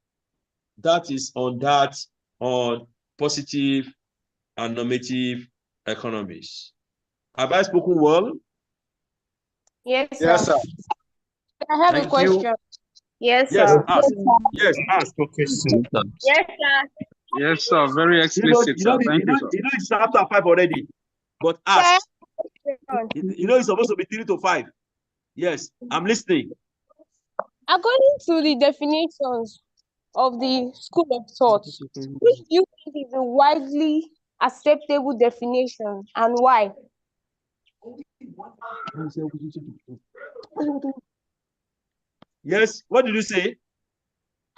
that is on positive and normative economies. Have I spoken well? Yes, sir. Yes, sir. I have a question. Yes, sir. Ask. Yes, ask. Yes, sir. Yes, sir. Very explicit, sir. Thank you, sir. It's chapter 5 already. But ask. It's supposed to be 3 to 5. Yes, I'm listening. According to the definitions of the school of thought, which do you think is a widely acceptable definition and why? Yes, what did you say?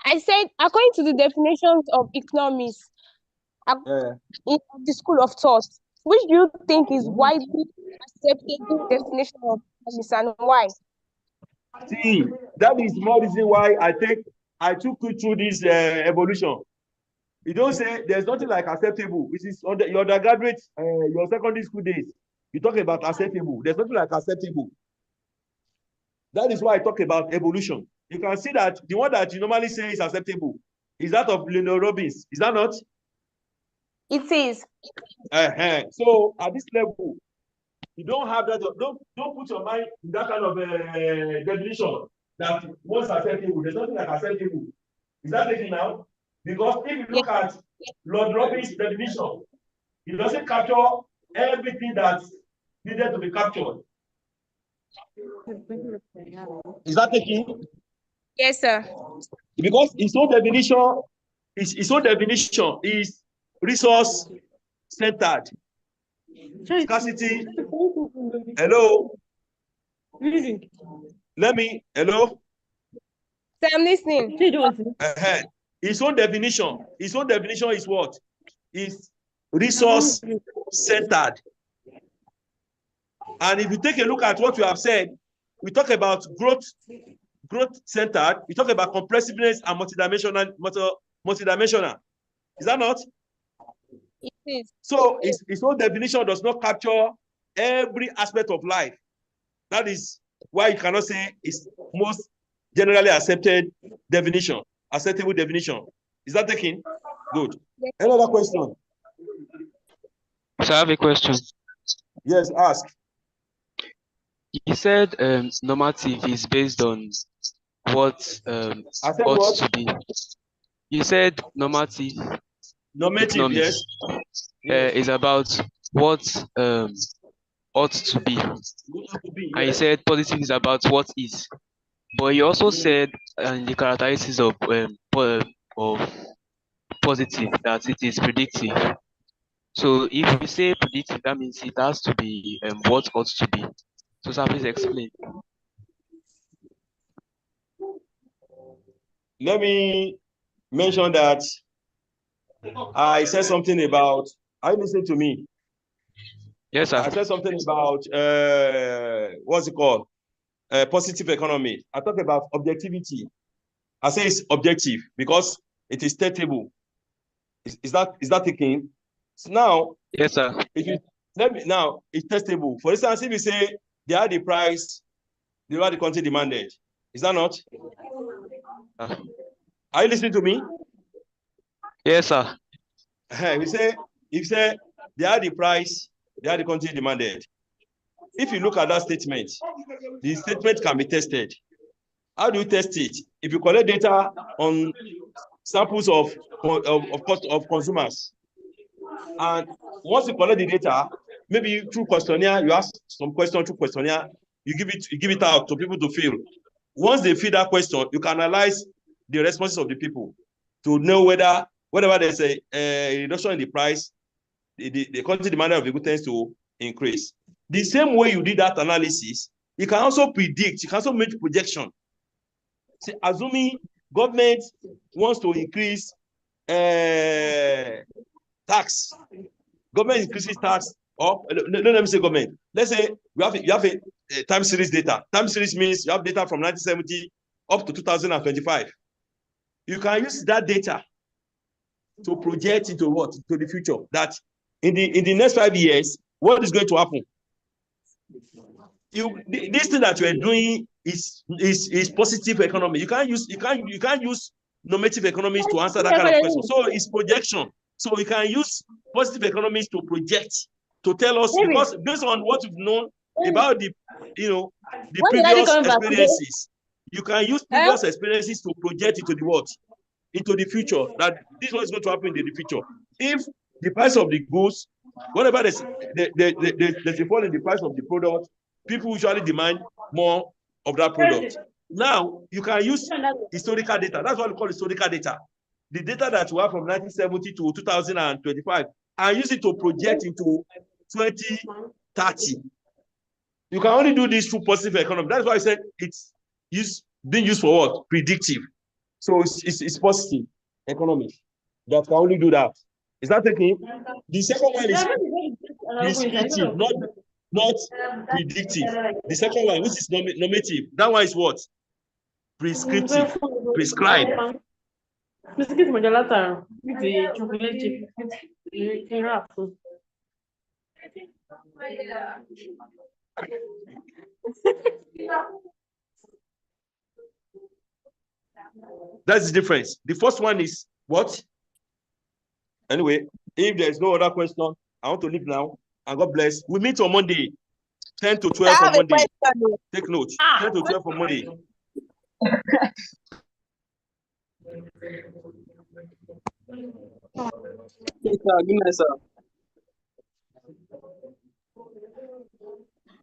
I said, according to the definitions of economics in the school of thought, which do you think is widely acceptable definition of economics and why? See, that is more reason why I took you through this evolution. You don't say there's nothing like acceptable, which is on your undergraduate, your secondary school days. You talk about acceptable. There's nothing like acceptable. That is why I talk about evolution. You can see that the one that you normally say is acceptable is that of Leonard Robbins. Is that not? It is. So at this level, you don't have that. Don't put your mind in that kind of definition that what's acceptable. There's nothing like acceptable. Is that taken now? Because if you look at Lord Robbins' definition, it doesn't capture everything that's needed to be captured. Is that taken? Yes, sir. Because its own definition is resource centered. Scarcity. Hello. Hello. So I'm listening. Its own definition is what? Is resource centered. And if you take a look at what you have said, we talk about growth centered, we talk about compressiveness and multidimensional. Is that not? It is. So its own definition does not capture every aspect of life. That is why you cannot say it's most generally acceptable definition. Is that taken? Good. Yes. Any other question? So I have a question. Yes, ask. You said normative is based on what ought to be. You said normative economics is about what ought to be. And you said positive is about what is. But you also said the characteristics of positive that it is predictive. So if you say predictive, that means it has to be what ought to be. So sir, please explain. Let me mention that I said something about, are you listening to me? Yes, sir. I said something about, what's it called? Positive economy. I talked about objectivity. I say it's objective because it is testable. Is that taken? So now, yes, sir. Now it's testable. For instance, if you say they are the price, they are the quantity demanded. Is that not? Are you listening to me? Yes, sir. If you say they are the price, they are the quantity demanded. If you look at that statement, the statement can be tested. How do you test it? If you collect data on samples of consumers, and once you collect the data, maybe through questionnaire, you ask some question through questionnaire, you give it out to people to fill. Once they fill that question, you can analyze the responses of the people to know whether there's a reduction in the price, the quantity demanded of the good tends to increase. The same way you did that analysis, you can also predict, you can also make projection. See, assuming government wants to increase tax, government increases tax, or let me say government. Let's say you have a time series data. Time series means you have data from 1970 up to 2025. You can use that data to project into what? To the future. That in the next 5 years, what is going to happen? This thing that you are doing is positive economy. You can't use normative economics to answer that kind of question. So it's projection. So we can use positive economics to project, to tell us, because based on what we've known about the previous experiences, you can use previous experiences to project into the what? Into the future, that this is what is going to happen in the future. If the price of the goods, whenever there's a fall in the price of the product, people usually demand more of that product. Now, you can use historical data. That's what we call historical data. The data that you have from 1970 to 2025, and use it to project into 2030. You can only do this through positive economy. That's why I said it's being used for what? Predictive. So it's positive economy that can only do that. Is that taking? The second one is prescriptive, not predictive. The second one, which is normative, that one is what? Prescriptive, prescribed. That's the difference. The first one is what? Anyway, if there's no other question, I want to leave now. And God bless. We meet on Monday, 10 to 12 on Monday. Take note. 10 to 12 on Monday.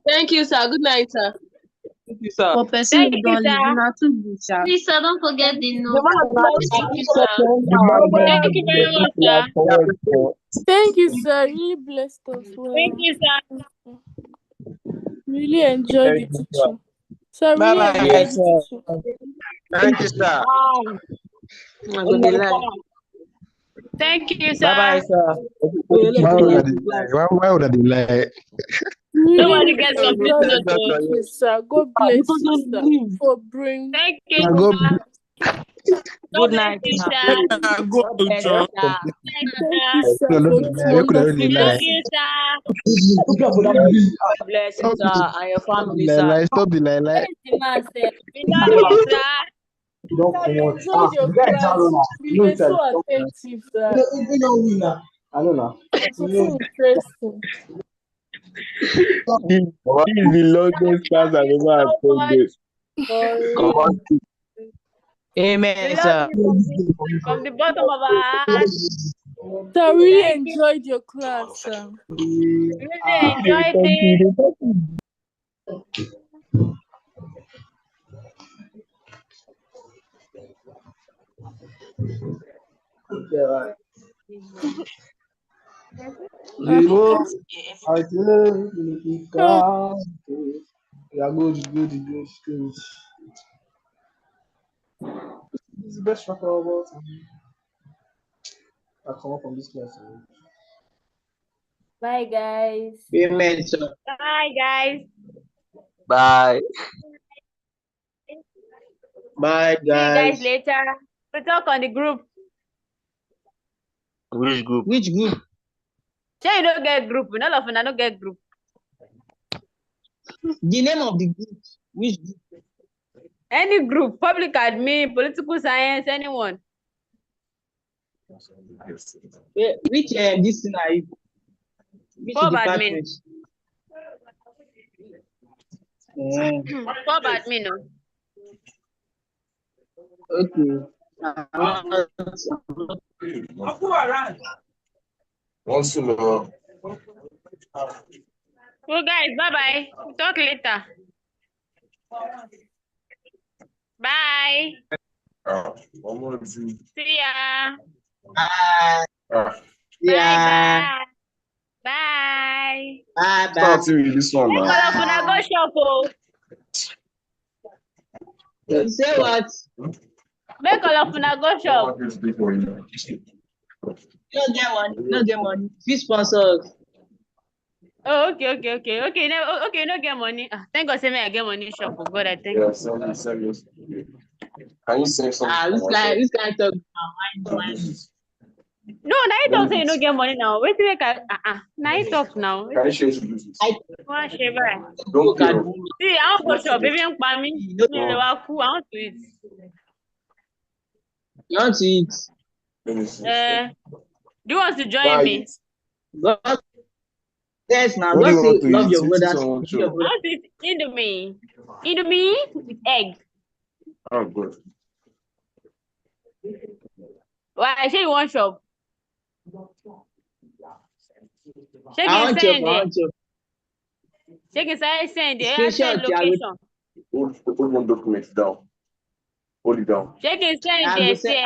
Thank you, sir. Good night, sir. Thank you, sir. For person who don't live, not too good, sir. Please, sir, don't forget the note. Thank you, sir. Thank you very much, sir. Thank you, sir. Really blessed us well. Thank you, sir. Really enjoyed the teaching. Sir, really Bye-bye, enjoyed sir. the teaching. Thank you, sir. Thank you, sir. Bye-bye, sir. Why would I lie? Nobody Really gets enjoyed complete the note. teaching, sir. God bless you, sir, for bringing. Thank you, Now sir. go God bless you, sir. Thank you, sir, for the wonderful lie. Thank you, sir. God bless you, sir, and your family, sir. Stop the lie. We love you, sir. I enjoyed your class. You've been so attentive, sir. It's so interesting. This is the longest class I've ever attended. Amen, We sir. love you from the bottom of our hearts. So I really enjoyed your class, sir. Really enjoyed it. Good. This is the best record of all time. I come up from this class. Bye, guys. Amen, sir. Bye, guys. Bye. Bye, See you guys guys. later. We'll talk on the group. Which group? Which group? Sure, you don't get group. None of them don't get group. The name of the group. Which group? Any group, public admin, political science, anyone. Which this thing are you? Which Pub department? admin. Pub admin, no. Okay. Once in a while. Well, guys, bye-bye. We'll talk later. Bye. See ya. Bye. Bye. Bye. Bye. Start with this one Make all now. of una go shop, oh. You say what? Make all of una go shop. You don't get money. You don't get money. Few sponsors. Oh, okay. You don't get money. Thank God, say me I get money shop. Oh God, I thank you. Can you say something? This guy talk. No, now you don't say you don't get money now. Wait till now you talk now. Can you share some business? One shiver. Don't care. See, I want to shop. Baby, I'm coming. I want to eat. You want to eat? Do you want to join me? God. Yes, now What do don't you say want to love eat? your Say brothers. someone I want to eat Indomie. Indomie with egg. Oh, good. Why? I say you want shop. Check I inside want there. you. Check inside there. Screenshot, Location. Put one document down. Hold it down. Check inside I there. will say,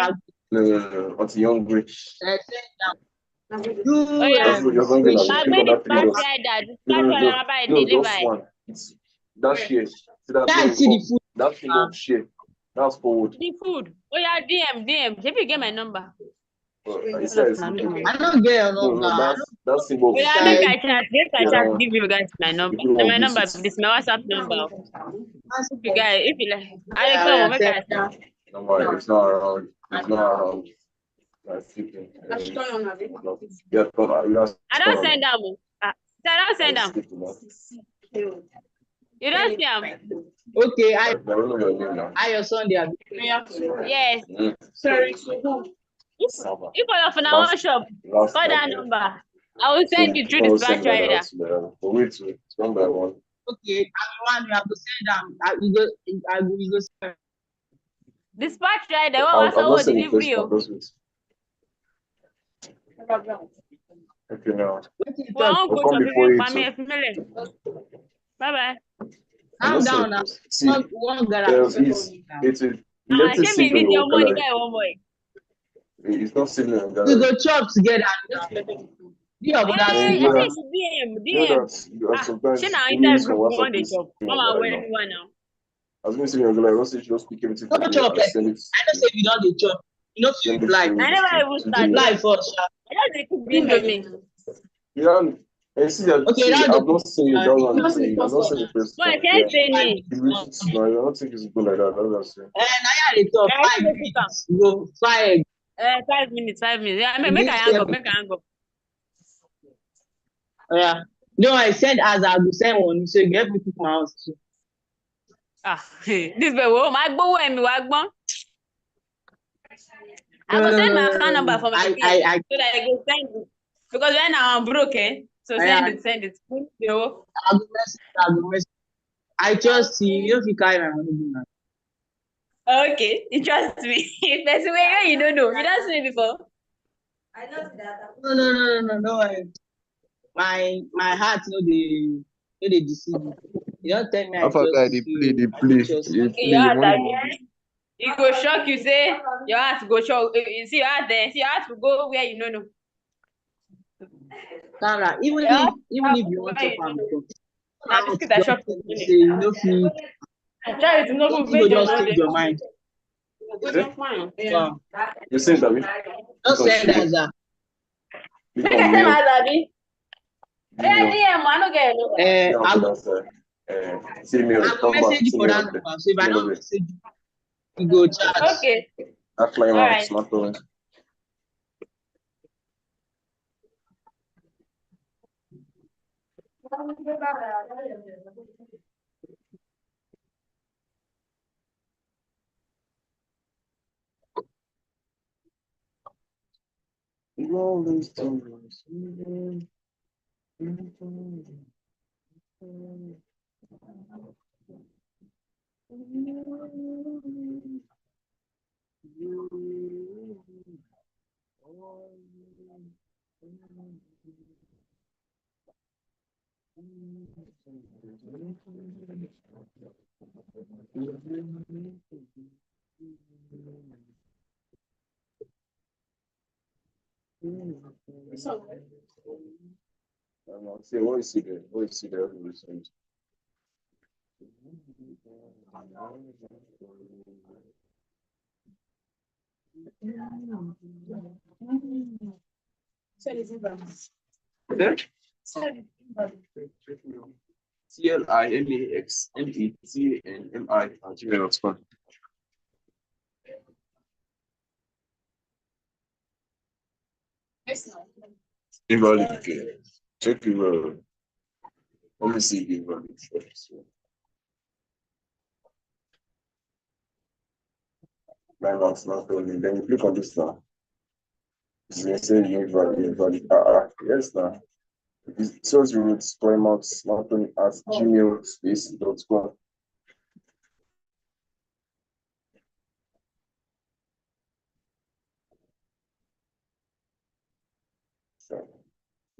No. Until young rich. Oh, yeah. You're going to I'm going to pass here that. Pass here by No, just delivery. one. That's share. See that Yeah, I thing see the of food. that thing of share. That's forward. The food. Oh yeah, DM. If you get my number. I said it's looking. I don't get your No, number. that's symbol Oh of yeah, share. make I chat. Yeah, that one. Give you guys my number. You put My on number. Bluetooth. This my WhatsApp number. If you like, I come. Make I chat. No, it's not around. It's not around. Yeah, I don't send them. I don't send them. You don't see them. Okay, I your son there. Yes. Sorry. If you're from our shop, call that number. I will send you through the dispatch rider. Wait, one by one. Okay, I'm one. You have to send them. I will go. Send. Dispatch rider. What was our delivery? Okay, now. Well, I'll go to before you. Bye bye. Calm down now. See, it Give me your money, guy, one boy. It's not sibling. We go chop together. Yeah, but that's DM. Sometimes She now we enter use group WhatsApp one day chop. Come on, where everyone now. I was going to say, you're like, once you just speak everything to me and send it. I don't say you don't dey chop. You know, feel live. I never even start live first. I just dey cook me. Yeah, and see that. Okay, I've not seen you down on the thing. I've not seen the first Boy, time. can't say me. No, I don't think it's good like that. That's what I'm saying. Now you dey talk. 5 minutes. Go 5. 5 minutes. 5 minutes. Yeah, make I hang up. Yeah. No, I send as I go send money, so you get me to my house too. This way, my go and me wagbon. I go send my account number for my so that I go send it. Because right now I'm broke, so send it. I trust you. You don't feel carry my money now. Okay, you trust me. If there's a way you don't know, you don't see me before. I know that. No. My heart no they deceive me. You don't tell me I trust you. They play. It go shock you, say your heart go shock. You see your heart there, see your heart will go where you don't know. Sarah, even if you want to farm, now this kid I shop say you know feel. I try to know who just change your mind. Yeah. You send that? Don't send that. Make I send my Zabi. DM, I don't get it. I will message you for that number. So if I don't message you go chat. Okay. All right. Smartphone. See, what is it there? What is it there? CLIMAXMETNMI@gmail.com. Invalid. Okay. Check your. Let me see the invalid first. My mouse not only. Then you click on this now. You say invalid. Yes now. It shows you with primax@gmail.com.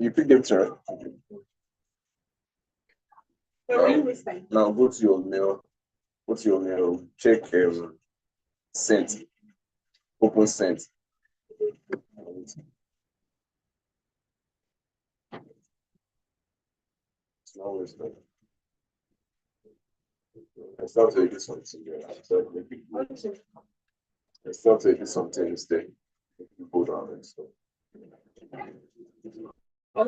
You pick them, right? Now go to your mail. Go to your mail. Check sent. Open sent. It's always better. I start to do something there. I start to do something instead. Go down and stuff. I'll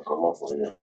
come up for you.